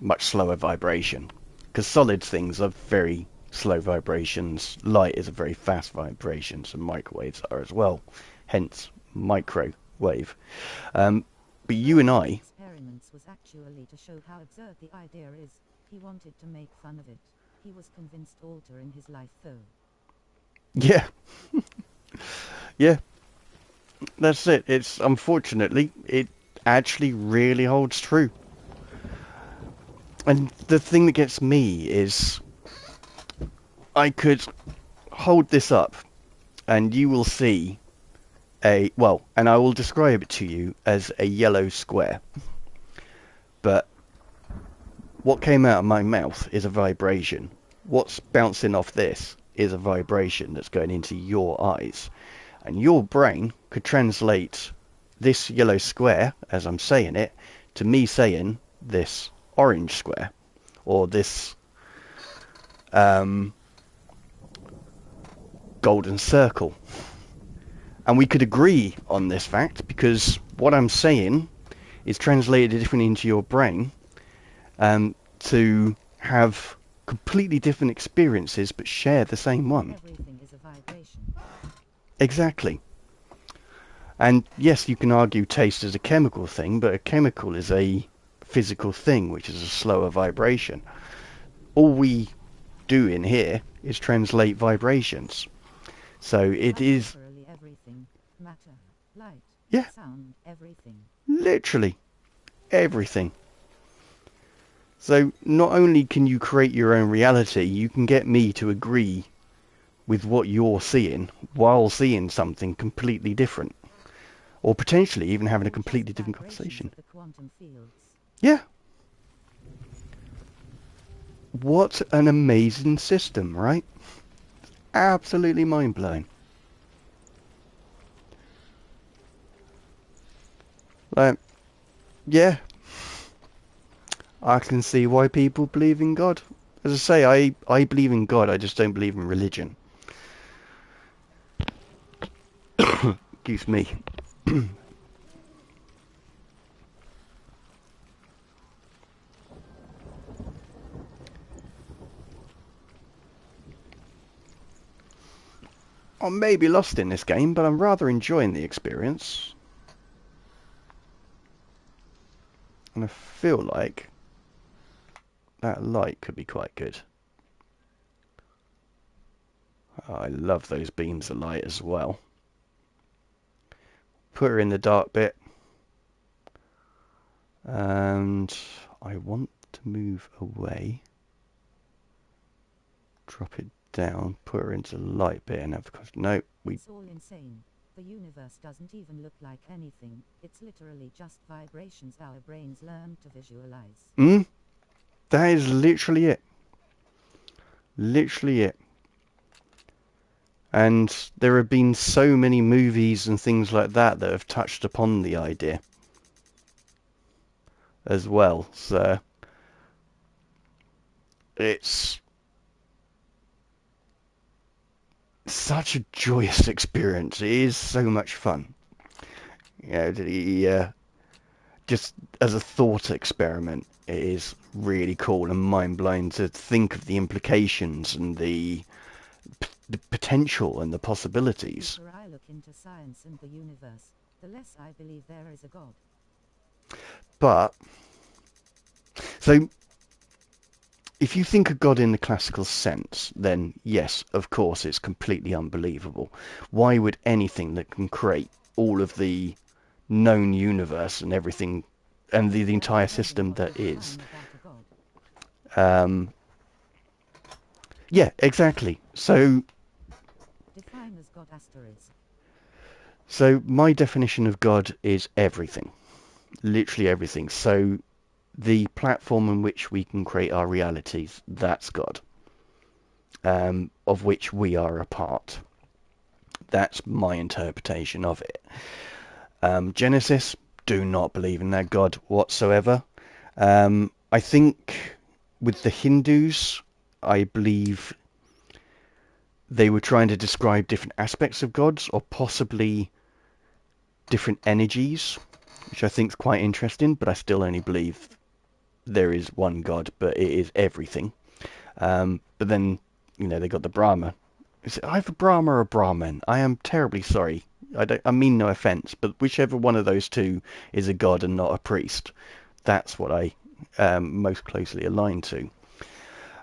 much slower vibration. Because solid things are very slow vibrations, light is a very fast vibration, so microwaves are as well, hence microwave. But you and I... Experiments was actually to show how absurd the idea is. He wanted to make fun of it. He was convinced altering his life though. Yeah. Yeah. That's it. It's unfortunately, it actually really holds true. And the thing that gets me is I could hold this up and you will see and I will describe it to you as a yellow square. But what came out of my mouth is a vibration. What's bouncing off this is a vibration that's going into your eyes. And your brain could translate this yellow square, as I'm saying it, to me saying this orange square. Or this golden circle. And we could agree on this fact because what I'm saying is translated differently into your brain to have completely different experiences but share the same one. Everything is a vibration. Exactly. And yes, you can argue taste is a chemical thing, but a chemical is a physical thing, which is a slower vibration. All we do in here is translate vibrations. So it Like is, literally everything. Matter, light, yeah, sound, everything. literally everything. So not only can you create your own reality, you can get me to agree with what you're seeing while seeing something completely different. Or potentially even having a All completely just different vibrations conversation. of the quantum fields. Yeah. What an amazing system, right? Absolutely mind-blowing. Like, yeah, I can see why people believe in God. As I say, I believe in God, I just don't believe in religion. Excuse me. I may be lost in this game, but I'm rather enjoying the experience. And I feel like that light could be quite good. Oh, I love those beams of light as well. Put her in the dark bit. And I want to move away. Drop it down, put her into the light bit and have... No, It's all insane. The universe doesn't even look like anything. It's literally just vibrations our brains learn to visualize. That is literally it. Literally it. And there have been so many movies and things like that that have touched upon the idea as well. So it's such a joyous experience. It is so much fun. Just as a thought experiment, it is really cool and mind-blowing to think of the implications and the potential and the possibilities. The deeper I look into science and the universe, the less I believe there is a God. But, so, if you think of God in the classical sense, then yes, of course, it's completely unbelievable. Why would anything that can create all of the known universe and everything, and the entire system that is... yeah, exactly. So... Define as God asterisk. So my definition of God is everything. Literally everything. So the platform on which we can create our realities, that's God. Of which we are a part. That's my interpretation of it. Genesis, do not believe in that God whatsoever. I think with the Hindus, I believe they were trying to describe different aspects of gods, or possibly different energies, which I think is quite interesting, but I still only believe there is one God, but it is everything. But then, they got the Brahma. Is it either Brahma or Brahman? I am terribly sorry. I mean no offence, but whichever one of those two is a god and not a priest, that's what I most closely align to.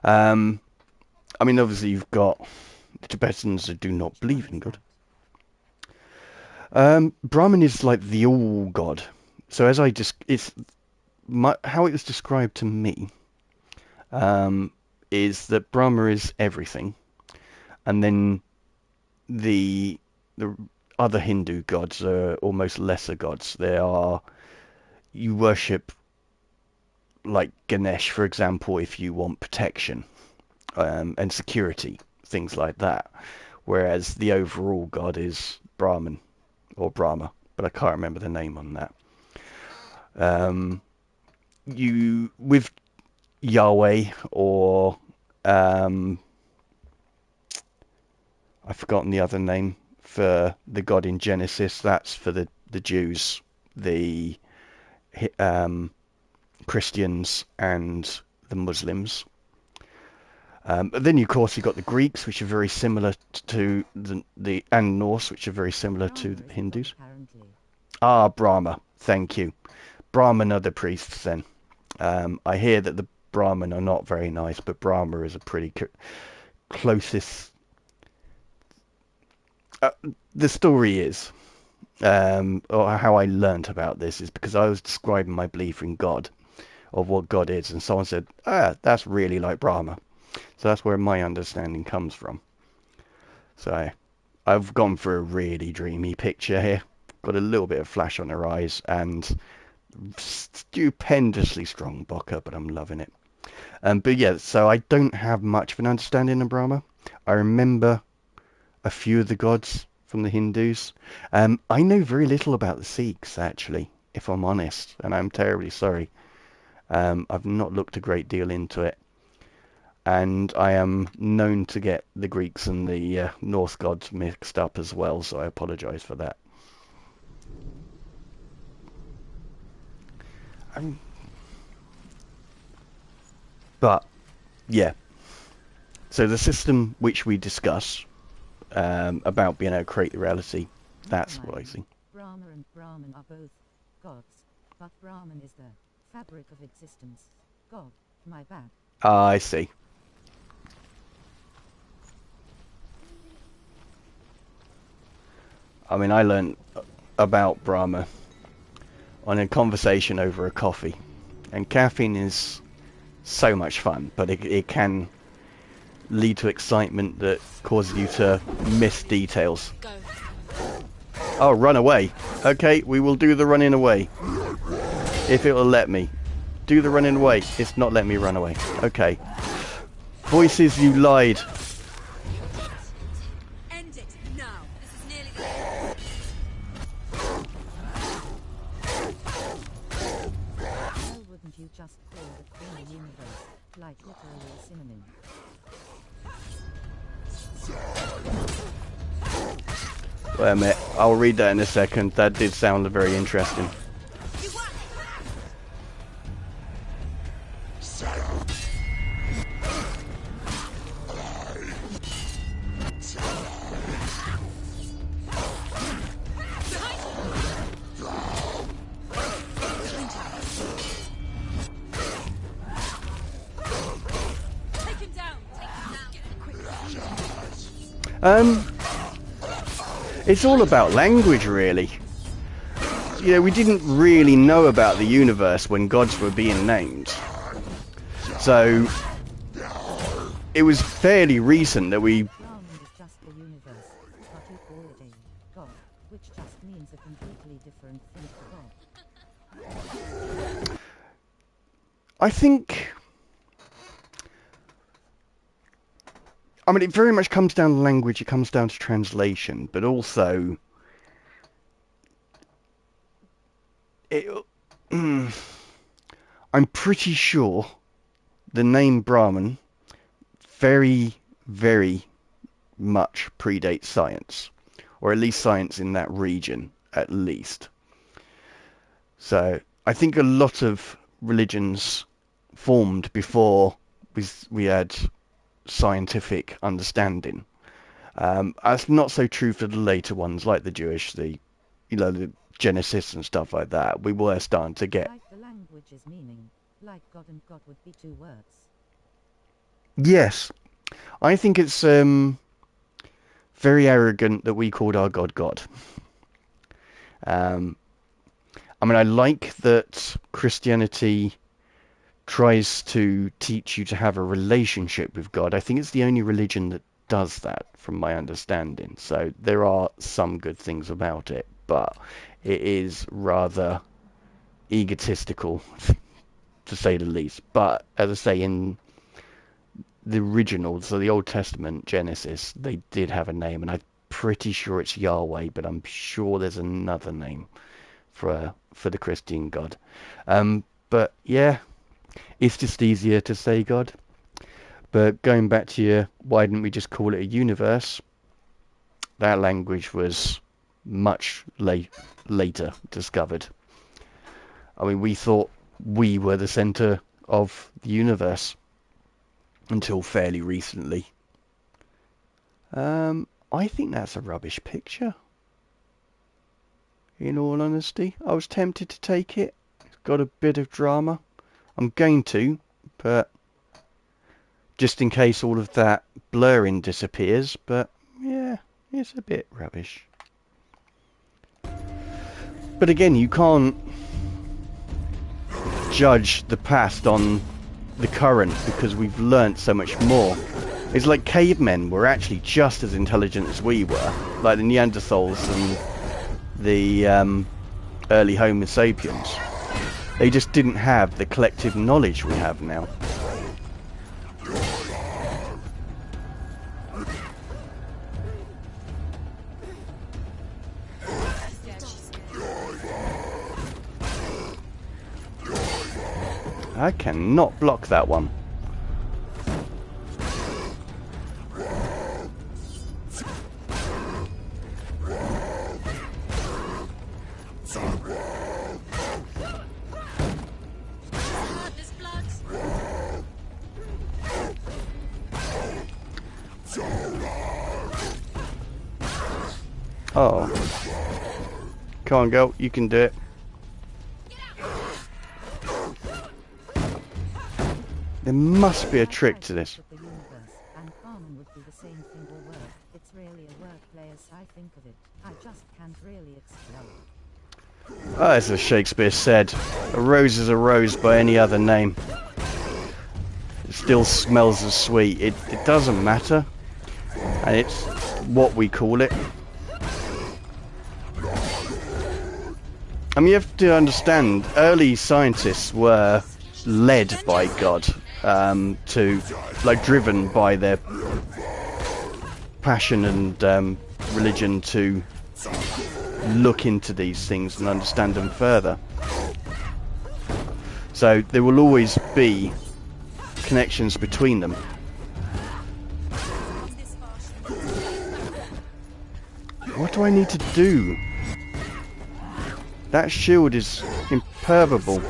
Obviously you've got the Tibetans that do not believe in God. Brahman is like the all god. So as how it was described to me is that Brahma is everything, and then the other Hindu gods are almost lesser gods. You worship like Ganesh, for example, if you want protection and security, things like that. Whereas the overall god is Brahman or Brahma, but I can't remember the name on that. With Yahweh or I've forgotten the other name for the god in Genesis. That's for the Jews, the Christians, and the Muslims. But then, of course, you've got the Greeks, which are very similar to the and Norse, which are very similar to the Hindus. Ah, Brahma. Thank you. Brahman are the priests then. I hear that the Brahmin are not very nice, but Brahma is a pretty closest. The story is, or how I learnt about this is because I was describing my belief in God, of what God is, and someone said, that's really like Brahma. So that's where my understanding comes from. So I've gone for a really dreamy picture here. Got a little bit of flash on her eyes and stupendously strong bokeh, but I'm loving it. But yeah, so I don't have much of an understanding of Brahma. I remember a few of the gods from the Hindus. I know very little about the Sikhs, actually, if I'm honest, and I'm terribly sorry. I've not looked a great deal into it. And I am known to get the Greeks and the Norse gods mixed up as well, so I apologise for that. But, yeah. So the system which we discuss about being able to create the reality, that's what I see. Brahma and Brahman are both gods, but Brahman is the fabric of existence. God, my bad. Ah, I see. I mean, I learned about Brahma on a conversation over a coffee. And caffeine is so much fun, but it can lead to excitement that causes you to miss details. Go. Oh, run away. Okay, we will do the running away. If it will let me. Do the running away. It's not letting me run away. Okay. Voices, you lied. End it now. This is nearly the end. Why wouldn't you just call the Queen universe, like literally a synonym? Wait a minute. I'll read that in a second. That did sound very interesting. It's all about language, really. You know, we didn't really know about the universe when gods were being named. So, it was fairly recent that we... Brahman is just the universe, but you call it a god, which just means a completely different thing to God. I think... I mean, it very much comes down to language, it comes down to translation, but also... I'm pretty sure the name Brahman very, very much predates science. Or at least science in that region, at least. So, I think a lot of religions formed before we had scientific understanding. That's not so true for the later ones, like the Jewish, the Genesis and stuff like that. We were starting to get... Like the language's meaning, like God and God would be two words. Yes. I think it's very arrogant that we called our God God. I mean, I like that Christianity tries to teach you to have a relationship with God. I think it's the only religion that does that, from my understanding. So there are some good things about it, but it is rather egotistical, to say the least. But as I say, in the original, so the Old Testament, Genesis, they did have a name, and I'm pretty sure it's Yahweh, but I'm sure there's another name for the Christian God. But yeah, it's just easier to say God. But going back to your, why didn't we just call it a universe? That language was much later discovered. I mean, we thought we were the center of the universe until fairly recently. I think that's a rubbish picture. In all honesty, I was tempted to take it. It's got a bit of drama. I'm going to, but just in case all of that blurring disappears. But yeah, it's a bit rubbish. But again, you can't judge the past on the current because we've learnt so much more. It's like cavemen were actually just as intelligent as we were, like the Neanderthals and the early Homo sapiens. They just didn't have the collective knowledge we have now. I cannot block that one. Oh. Come on, girl. You can do it. There must be a trick to this. The universe and farming would be the same thing or work. It's really a wordplay as I think of it. I just can't really explain. Oh, as Shakespeare said, a rose is a rose by any other name. It still smells as sweet. It doesn't matter. And it's what we call it. I mean, you have to understand, early scientists were led by God, driven by their passion and religion to look into these things and understand them further. So there will always be connections between them. What do I need to do? That shield is impermeable.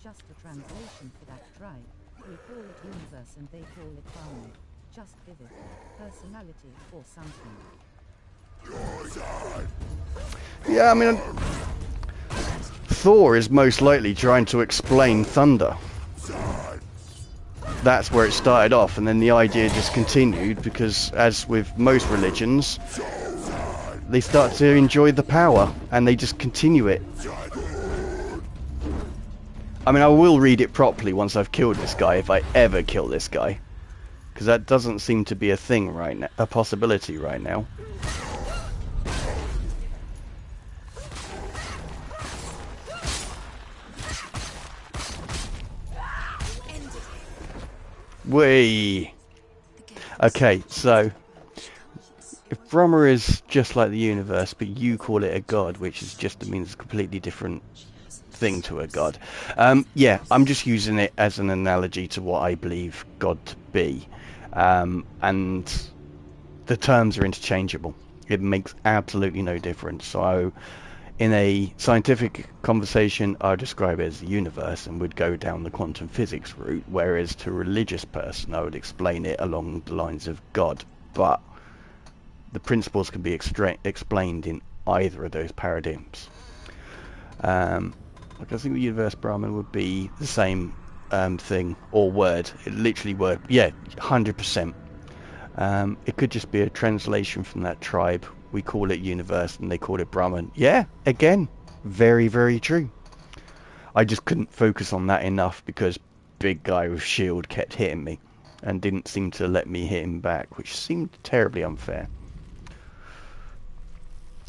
Just a translation for that tribe. We call it universe and they call it farming. Just give it personality or something. Yeah, I mean, Thor is most likely trying to explain thunder. That's where it started off, and then the idea just continued because, as with most religions, they start to enjoy the power and they just continue it. I mean, I will read it properly once I've killed this guy, if I ever kill this guy, because that doesn't seem to be a thing right now, a possibility right now. Whee! Okay, so if Brahma is just like the universe, but you call it a god, which is just means a completely different thing to a god. Yeah, I'm just using it as an analogy to what I believe God to be. And the terms are interchangeable. It makes absolutely no difference. So in a scientific conversation, I would describe it as the universe and would go down the quantum physics route, whereas to a religious person, I would explain it along the lines of God. But the principles can be explained in either of those paradigms. Like I think the universe Brahman would be the same thing, or word. It literally word. Yeah, 100%. It could just be a translation from that tribe. We call it universe and they call it Brahman. Yeah, again, very, very true. I just couldn't focus on that enough because big guy with shield kept hitting me and didn't seem to let me hit him back, which seemed terribly unfair.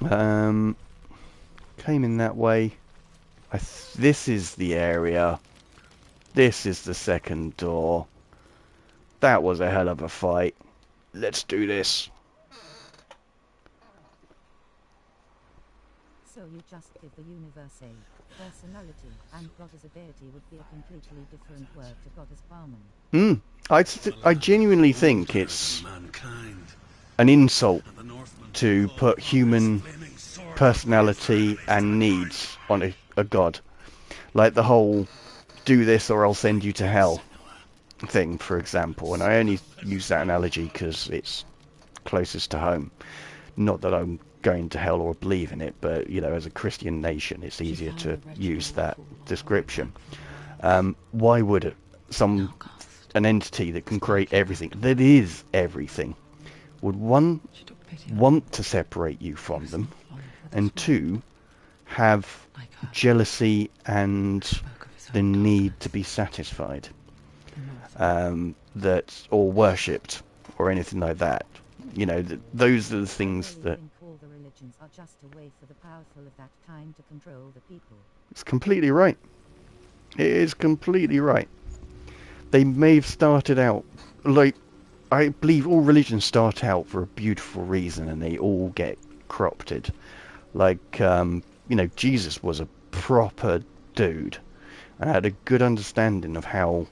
Came in that way. This is the area. This is the second door. That was a hell of a fight. Let's do this. So you just give the universe a personality, and God as a deity would be a completely different word to God as Brahman. I genuinely think it's mankind. an insult to put human personality and needs on a god. Like the whole "do this or I'll send you to hell" thing, for example. And I only use that analogy because it's closest to home. Not that I'm going to hell or believe in it, but, you know, as a Christian nation, it's easier to use that description. Why would an entity that can create everything, that is everything, would one, want to separate you from them, and two, have jealousy and the need to be satisfied, or worshipped, or anything like that? You know, those are the things that... All the religions are just a way for the powerful of that time to control the people. It's completely right. It is completely right. They may have started out, like, I believe all religions start out for a beautiful reason and they all get corrupted. Like, you know, Jesus was a proper dude and had a good understanding of how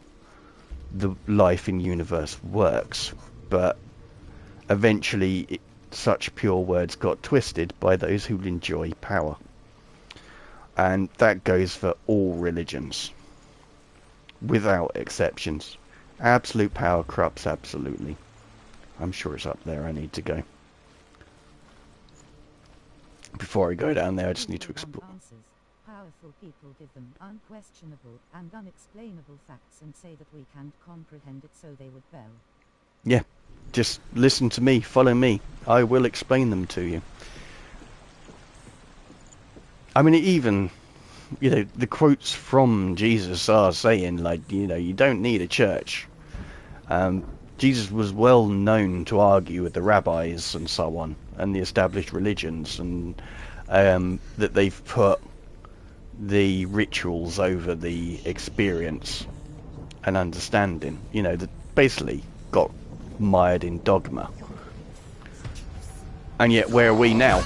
the life in universe works, but eventually such pure words got twisted by those who enjoy power. And that goes for all religions, without exceptions. Absolute power corrupts absolutely. I'm sure it's up there. I need to go. Before I go down there, I just need to explore. Powerful people give them unquestionable and unexplainable facts and say that we can't comprehend it, so they would bow. Yeah, just listen to me, follow me. I will explain them to you. I mean, even, you know, the quotes from Jesus are saying, like, you know, you don't need a church. Jesus was well known to argue with the rabbis and so on, and the established religions, and that they've put the rituals over the experience and understanding. You know, that basically got mired in dogma. And yet, where are we now?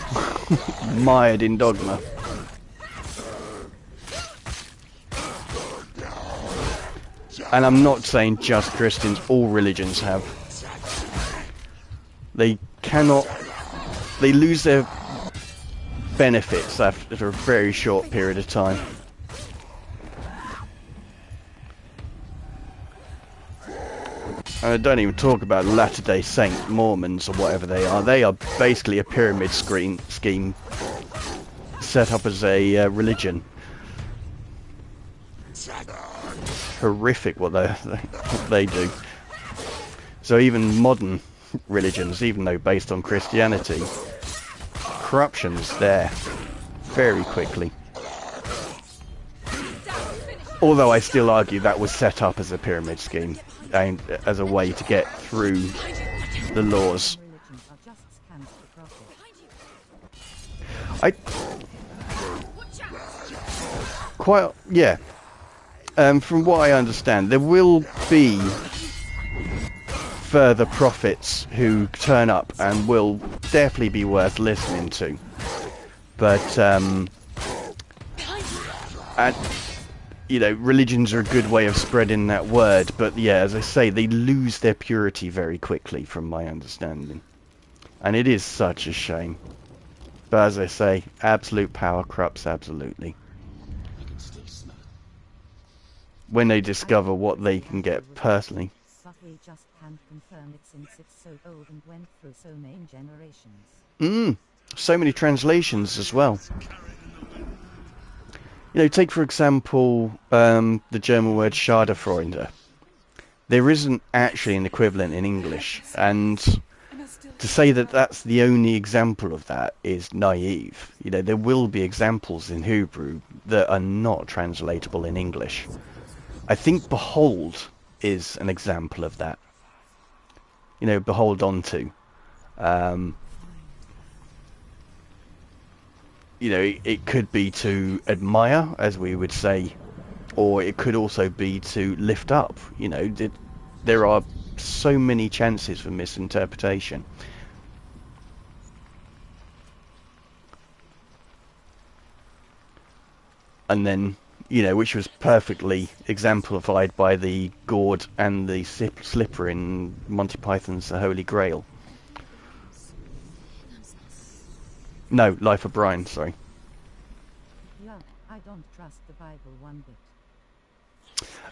Mired in dogma. And I'm not saying just Christians, all religions have. They cannot... They lose their benefits after a very short period of time. And I don't even talk about Latter-day Saint Mormons or whatever they are. They are basically a pyramid scheme set up as a religion. Horrific what they do. So even modern religions, even though based on Christianity, corruption's there very quickly. Although I still argue that was set up as a pyramid scheme and as a way to get through the laws. Yeah. From what I understand, there will be further prophets who turn up and will definitely be worth listening to. But, and, you know, religions are a good way of spreading that word. But, yeah, as I say, they lose their purity very quickly, from my understanding. And it is such a shame. But as I say, absolute power corrupts absolutely. When they discover what they can get personally. But we just can't confirm it since it's so old and went through so many generations. So many translations as well. You know, take for example the German word Schadenfreude. There isn't actually an equivalent in English, and to say that that's the only example of that is naive. You know, there will be examples in Hebrew that are not translatable in English. I think behold is an example of that. You know, behold onto. You know, it could be to admire, as we would say, or it could also be to lift up. You know, there are so many chances for misinterpretation. And then, you know, which was perfectly exemplified by the gourd and the slipper in Monty Python's The Holy Grail. No, Life of Brian, sorry. Yeah, I don't trust the Bible one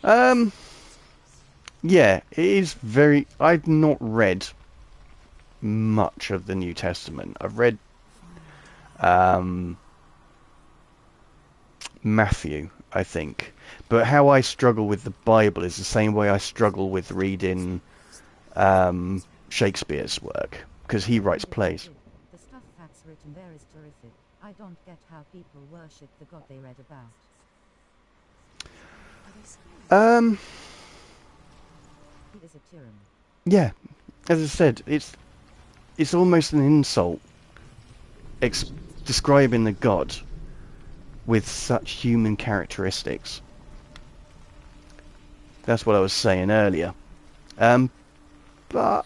bit. Yeah, it is very... I've not read much of the New Testament. I've read Matthew, I think. But how I struggle with the Bible is the same way I struggle with reading Shakespeare's work, because he writes plays. The stuff that's written there is terrific. I don't get how people worship the God they read about. He is a tyranny. Yeah, as I said, it's almost an insult describing the God with such human characteristics. That's what I was saying earlier. But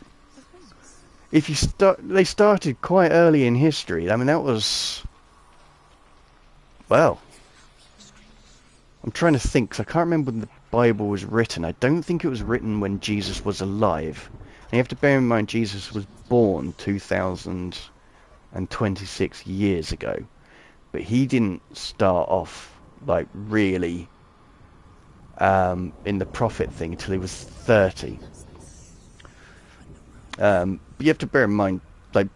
if you they started quite early in history. I mean, that was, well, I'm trying to think, 'cause I can't remember when the Bible was written. I don't think it was written when Jesus was alive. And you have to bear in mind Jesus was born 2026 years ago, but he didn't start off like really in the prophet thing until he was 30. But you have to bear in mind, like,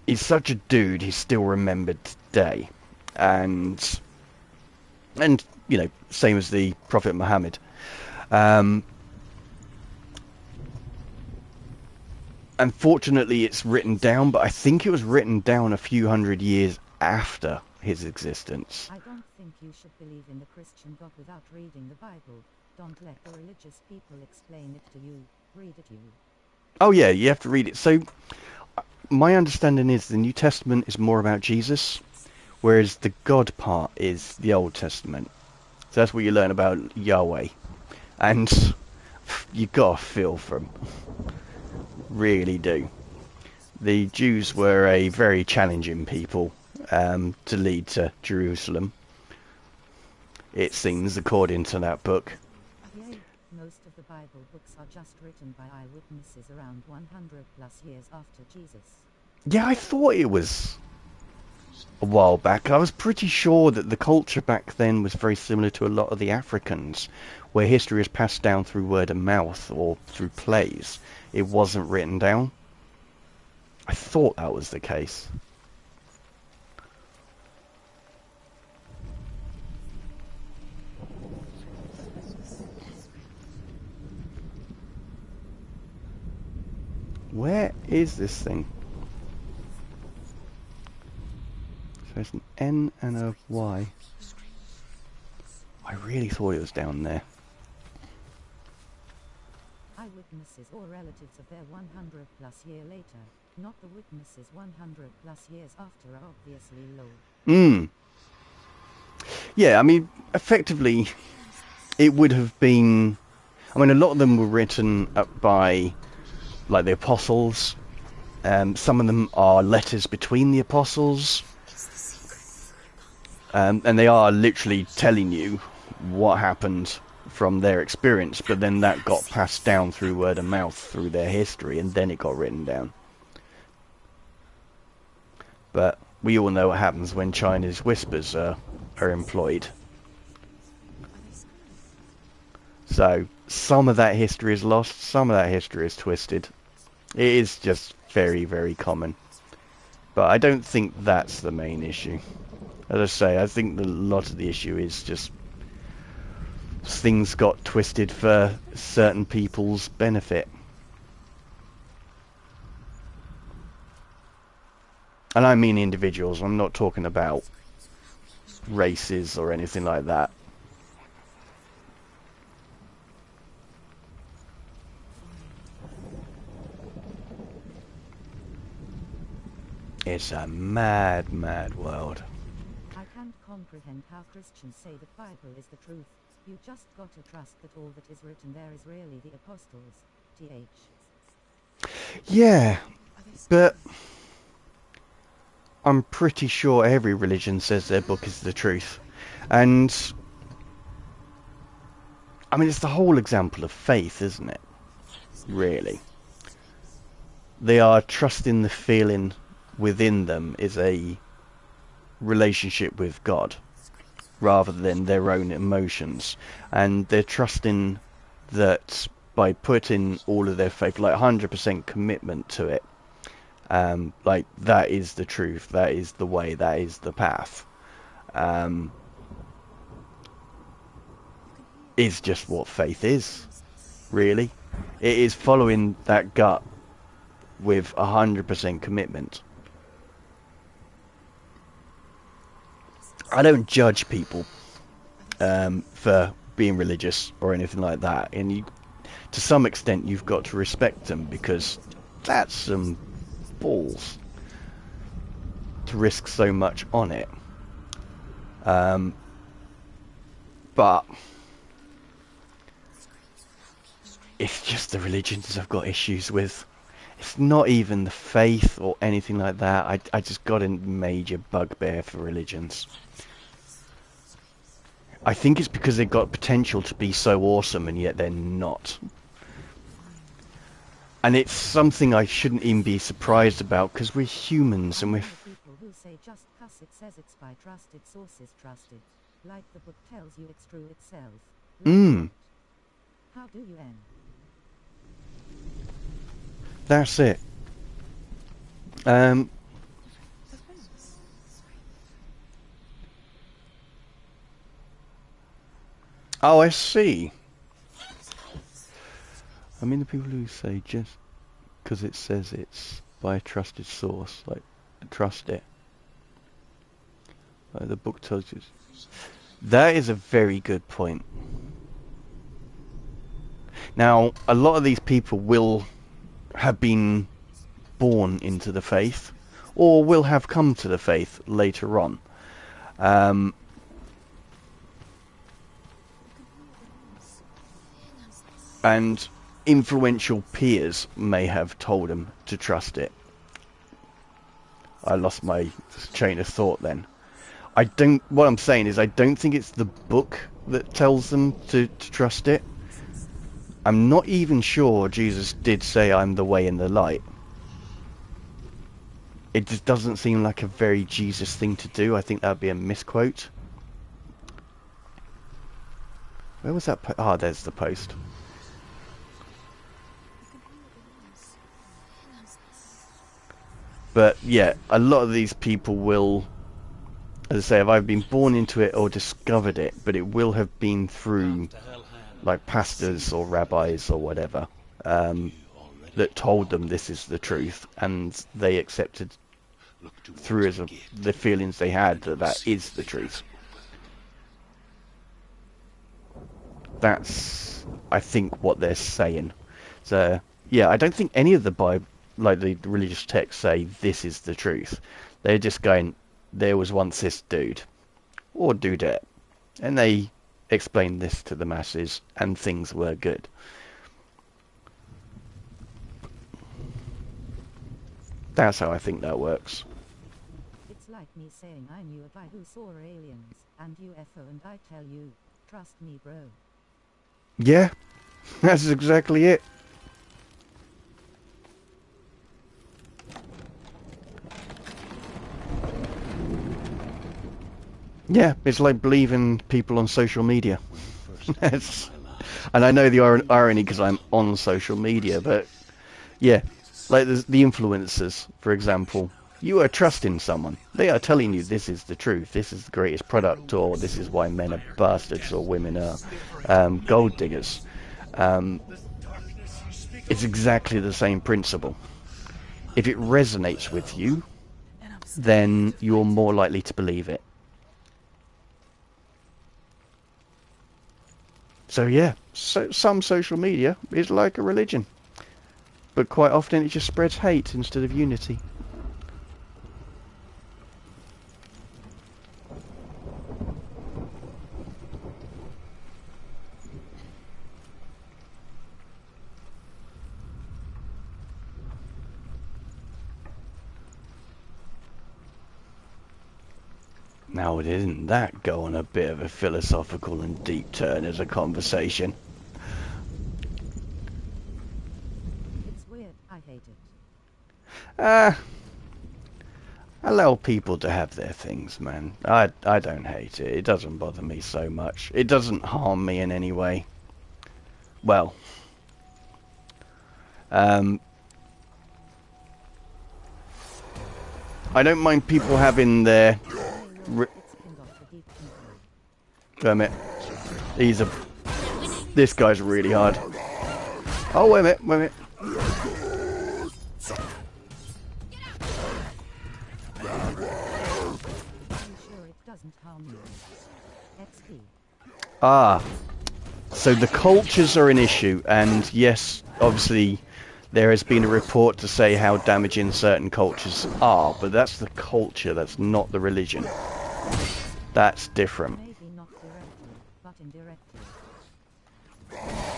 he's such a dude, he's still remembered today. And you know, same as the Prophet Muhammad. Unfortunately, it's written down, but I think it was written down a few hundred years after his existence. I don't think you should believe in the Christian God without reading the Bible. Don't let the religious people explain it to you. Read it you. Oh yeah, you have to read it. So, my understanding is the New Testament is more about Jesus, whereas the God part is the Old Testament. So that's what you learn about Yahweh. And you got to feel for them. Really do. The Jews were a very challenging people to lead to Jerusalem, it seems, according to that book. Yay, most of the Bible books are just written by eyewitnesses around 100 plus years after Jesus. Yeah, I thought it was a while back. I was pretty sure that the culture back then was very similar to a lot of the Africans, where history is passed down through word of mouth or through plays. It wasn't written down. I thought that was the case. Where is this thing? So it's an N and a Y. I really thought it was down there. Eyewitnesses or relatives of their 100 plus year later, not the witnesses 100 plus years after, are obviously low. Yeah, I mean, effectively, it would have been... I mean, a lot of them were written up by, like, the apostles. Some of them are letters between the apostles. And they are literally telling you what happened from their experience, but then that got passed down through word of mouth through their history, and then it got written down. But we all know what happens when Chinese whispers are employed. So some of that history is lost, some of that history is twisted. It is just very, very common. But I don't think that's the main issue. As I say, I think a lot of the issue is just things got twisted for certain people's benefit. And I mean individuals, I'm not talking about races or anything like that. It's a mad, mad world. I can't comprehend how Christians say the Bible is the truth. You just gotta trust that all that is written there is really the apostles. TH. Yeah, but I'm pretty sure every religion says their book is the truth. And I mean, it's the whole example of faith, isn't it? Really. They are trusting the feeling within them is a relationship with God rather than their own emotions, and they're trusting that by putting all of their faith, like 100% commitment to it, like that is the truth, that is the way, that is the path, is just what faith is, really. It is following that gut with 100% commitment. I don't judge people for being religious or anything like that, and you, to some extent, you've got to respect them, because that's some balls to risk so much on it. But it's just the religions I've got issues with. It's not even the faith or anything like that. I just got a major bugbear for religions. I think it's because they've got potential to be so awesome, and yet they're not. And it's something I shouldn't even be surprised about, because we're humans, and we're... People who say just cuss it says it's by trusted sources trusted. Like the book tells you it's true itself. Like how do you end? That's it. Oh, I see. I mean, the people who say just because it says it's by a trusted source, like, trust it. Like the book tells you. That is a very good point. Now, a lot of these people will have been born into the faith, or will have come to the faith later on. And influential peers may have told them to trust it. I lost my train of thought then. What I'm saying is, I don't think it's the book that tells them to trust it. I'm not even sure Jesus did say, "I'm the way and the light." It just doesn't seem like a very Jesus thing to do. I think that would be a misquote. Where was that? Ah, there's the post. But yeah, a lot of these people will, as I say, have either been born into it or discovered it, but it will have been through, like, pastors or rabbis or whatever, that told them this is the truth, and they accepted through the feelings they had that is the truth. That's, I think, what they're saying. So yeah, I don't think any of the Bible, like the religious texts, say this is the truth. They're just going, there was once this dude or dudette, and they explained this to the masses, and things were good. That's how I think that works. It's like me saying I knew a guy who saw aliens and UFO, and I tell you, trust me, bro. Yeah, that's exactly it. Yeah, it's like believing people on social media. And I know the irony because I'm on social media, but yeah, like the influencers, for example. You are trusting someone. They are telling you this is the truth, this is the greatest product, or this is why men are bastards or women are gold diggers. It's exactly the same principle. If it resonates with you, then you're more likely to believe it. So yeah, some social media is like a religion, but quite often it just spreads hate instead of unity. Now, isn't that go on a bit of a philosophical and deep turn as a conversation? It's weird, I hate it. Allow people to have their things, man. I don't hate it. It doesn't bother me so much. It doesn't harm me in any way. Well, I don't mind people having their... Damn it. This guy's really hard. Oh, wait a minute, wait a minute. Ah, so the cultures are an issue, and yes, obviously there has been a report to say how damaging certain cultures are, but that's the culture, that's not the religion. That's different. Maybe not directly, but indirectly.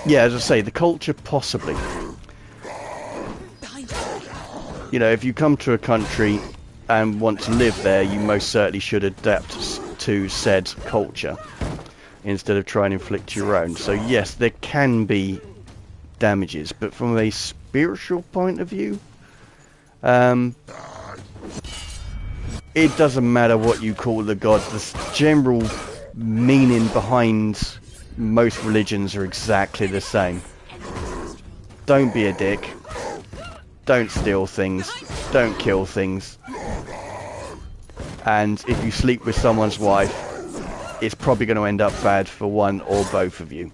Yeah, as I say, the culture possibly. You know, if you come to a country and want to live there, you most certainly should adapt to said culture instead of trying to inflict your own. So yes, there can be damages, but from a spiritual point of view, it doesn't matter what you call the gods. The general meaning behind most religions are exactly the same. Don't be a dick. Don't steal things. Don't kill things. And if you sleep with someone's wife, it's probably going to end up bad for one or both of you.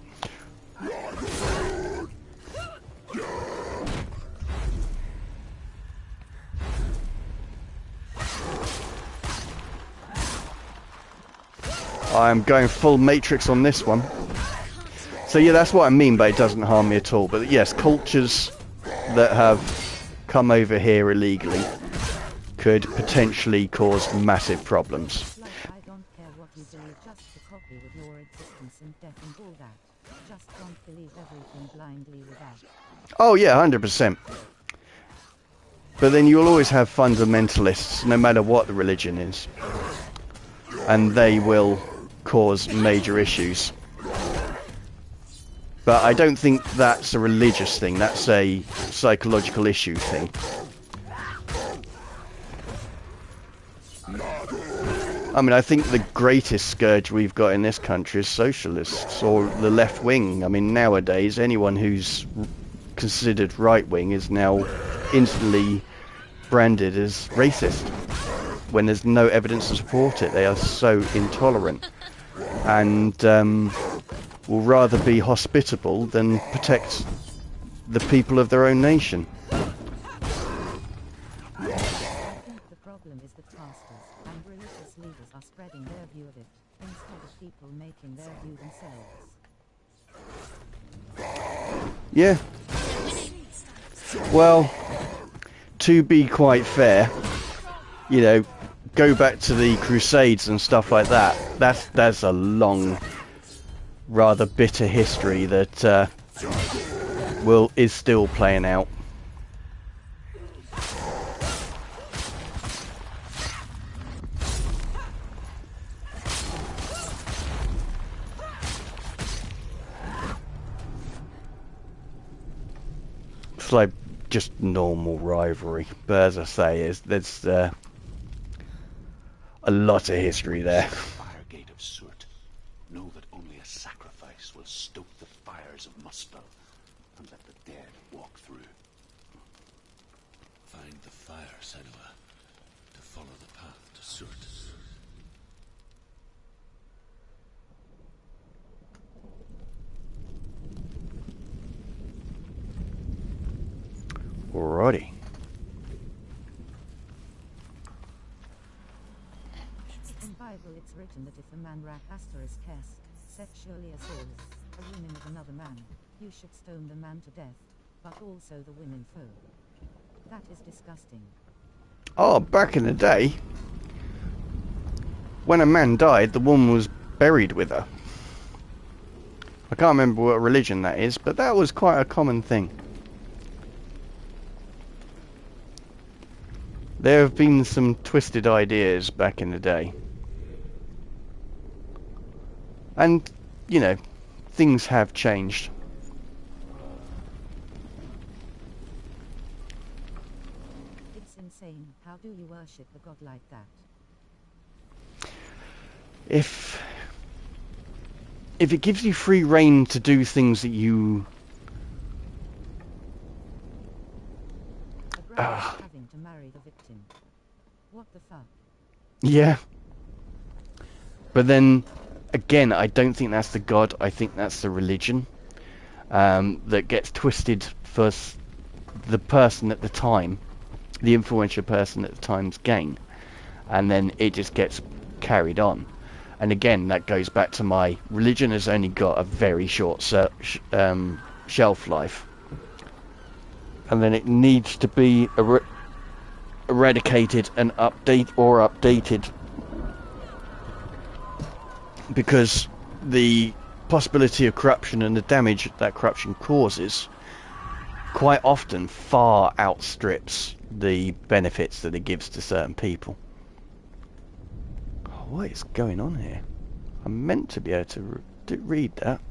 I'm going full Matrix on this one. So yeah, that's what I mean by it doesn't harm me at all. But yes, cultures that have come over here illegally could potentially cause massive problems. Like, I don't care what you believe, just to copy with your existence and death and all that. Just don't believe everything blindly with that. Oh yeah, 100%. But then you'll always have fundamentalists, no matter what the religion is. And they will cause major issues. But I don't think that's a religious thing, that's a psychological issue thing. I mean, I think the greatest scourge we've got in this country is socialists, or the left wing. I mean, nowadays, anyone who's considered right wing is now instantly branded as racist, when there's no evidence to support it. They are so intolerant, and will rather be hospitable than protect the people of their own nation. I think the problem is that pastors and religious leaders are spreading their view of it, instead of people making their view themselves. Yeah. Well, to be quite fair, you know, go back to the Crusades and stuff like that. That's a long, rather bitter history that is still playing out. It's like just normal rivalry, but as I say, there's a lot of history there. Firegate of Surt. Know that only a sacrifice will stoke the fires of Muspel, and let the dead walk through. Find the fire, Senua, to follow the path to Surt. Alrighty. In Bible it's written that if a man rack asterisk s, sexually assaults a woman of another man, you should stone the man to death, but also the women foe. That is disgusting. Oh, back in the day, when a man died, the woman was buried with her. I can't remember what religion that is, but that was quite a common thing. There have been some twisted ideas back in the day. And, you know, things have changed. It's insane how do you worship a god like that? If it gives you free reign to do things that you... A bride having to marry the victim. What the fuck? Yeah. But then, again, I don't think that's the god, I think that's the religion. That gets twisted for the person at the time, the influential person at the time's gain. And then it just gets carried on. And again, that goes back to my religion has only got a very short shelf life, and then it needs to be eradicated and updated, because the possibility of corruption and the damage that corruption causes quite often far outstrips the benefits that it gives to certain people. What is going on here? I'm meant to be able to read that.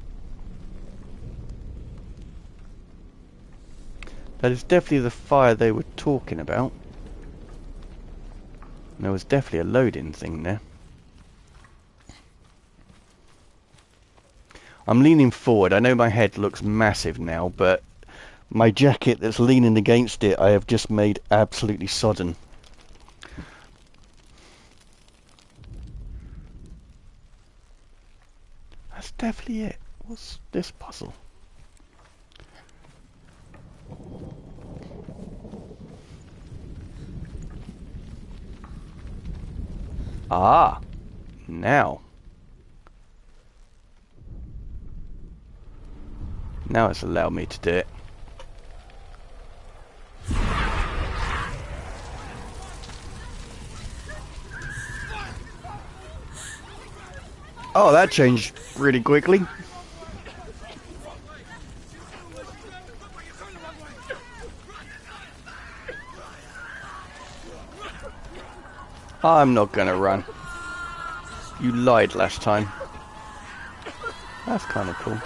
That is definitely the fire they were talking about. There was definitely a loading thing there. I'm leaning forward. I know my head looks massive now, but my jacket that's leaning against it I have just made absolutely sodden. That's definitely it. What's this puzzle? Ah, now it's allowed me to do it. Oh, that changed really quickly. I'm not gonna run. You lied last time. That's kind of cool.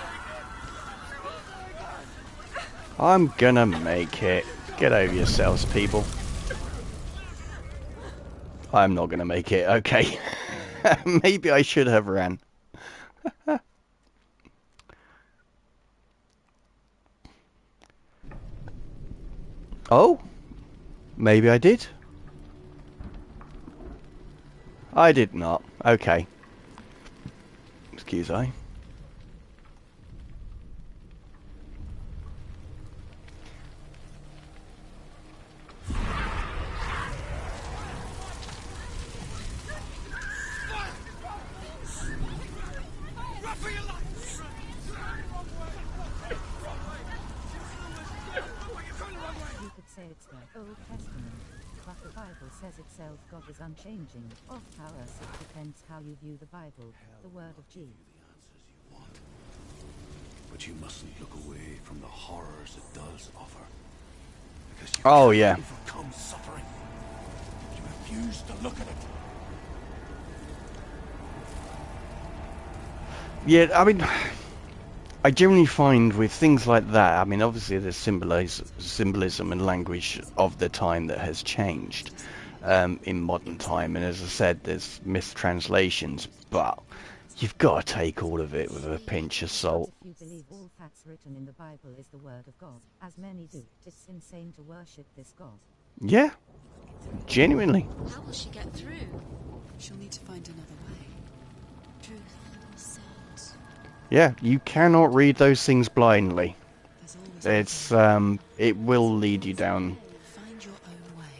I'm gonna make it. Get over yourselves, people. I'm not gonna make it. Okay. Maybe I should have ran. Oh? Maybe I did. I did not. Okay. Excuse I. You could say it's the Old Testament, but the Bible says itself God is unchanging. Of course, it depends how you view the Bible, the word of G. But you mustn't look away from the horrors it does offer. Because you Oh, can't yeah. overcome suffering. You refuse to look at it. Yeah, I mean, I generally find with things like that, I mean, obviously there's symbolism and language of the time that has changed in modern time, and as I said, there's mistranslations, but you've got to take all of it with a pinch of salt. If you believe all facts written in the Bible is the word of God, as many do, it's insane to worship this God. Yeah, genuinely. How will she get through? She'll need to find another way. Truth set. Yeah, you cannot read those things blindly. There's always It's it will lead you down find your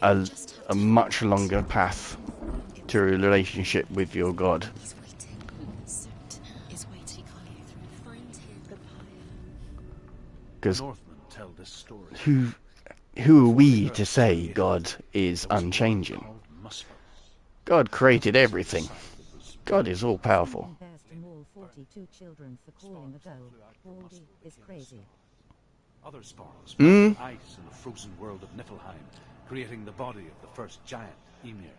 own way. a much longer path to a relationship with your God. He's waiting. Cert is waiting on you. Find him. The Because Northmen tell this story. who are we to say God is unchanging? Called Muspel. God created everything. God is all powerful. Someone bears to maul 42 children for calling a girl Baldy is crazy. Other spirals Mm. found ice in the frozen world of Niflheim, creating the body of the first giant, Ymir.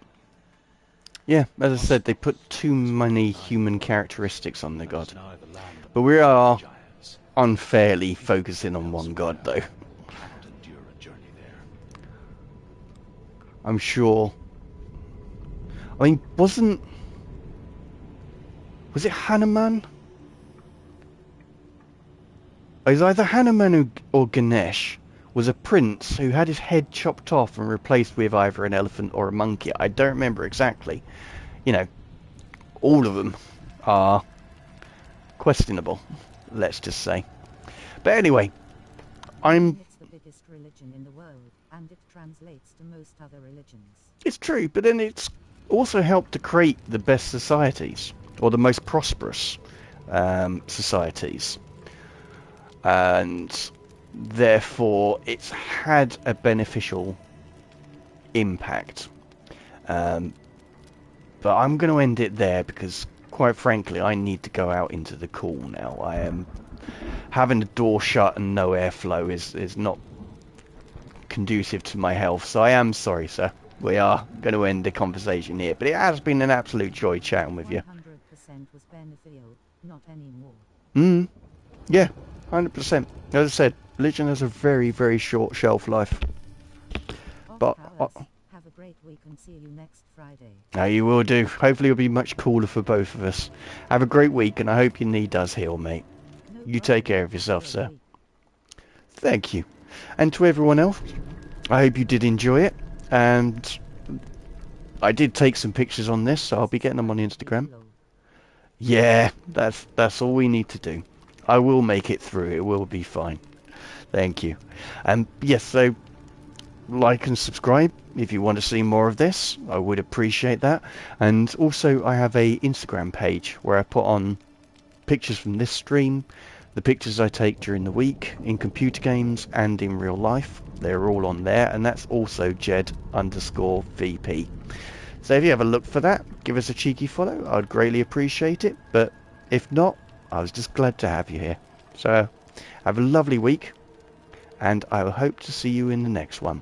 Yeah, as I said, they put too many human characteristics on the God. Now the land of But we are giants unfairly focusing on one God, though. cannot endure a journey there. I'm sure. I mean, was it Hanuman? It was either Hanuman or Ganesh was a prince who had his head chopped off and replaced with either an elephant or a monkey. I don't remember exactly. You know, all of them are questionable, let's just say. But anyway, It's the biggest religion in the world, and it translates to most other religions. It's true, but then it's also helped to create the best societies, or the most prosperous societies. And therefore, it's had a beneficial impact. But I'm going to end it there because, quite frankly, I need to go out into the cool now. I am having the door shut and no airflow is not conducive to my health, so I am sorry, sir. We are going to end the conversation here, but it has been an absolute joy chatting with you. 100% was beneficial, not anymore. Yeah, 100%. As I said, religion has a very, very short shelf life. But have a great week and see you next Friday. Now you will do. Hopefully it'll be much cooler for both of us. Have a great week, and I hope your knee does heal, mate. You take care of yourself, sir. Thank you. And to everyone else, I hope you did enjoy it. And I did take some pictures on this, so I'll be getting them on Instagram. Yeah, that's all we need to do. I will make it through. It will be fine. Thank you. And yes, so like and subscribe if you want to see more of this. I would appreciate that. And also I have a Instagram page where I put on pictures from this stream, the pictures I take during the week in computer games and in real life. They're all on there, and that's also Jed_VP. So if you have a look for that, give us a cheeky follow. I'd greatly appreciate it. But if not, I was just glad to have you here. So have a lovely week, and I will hope to see you in the next one.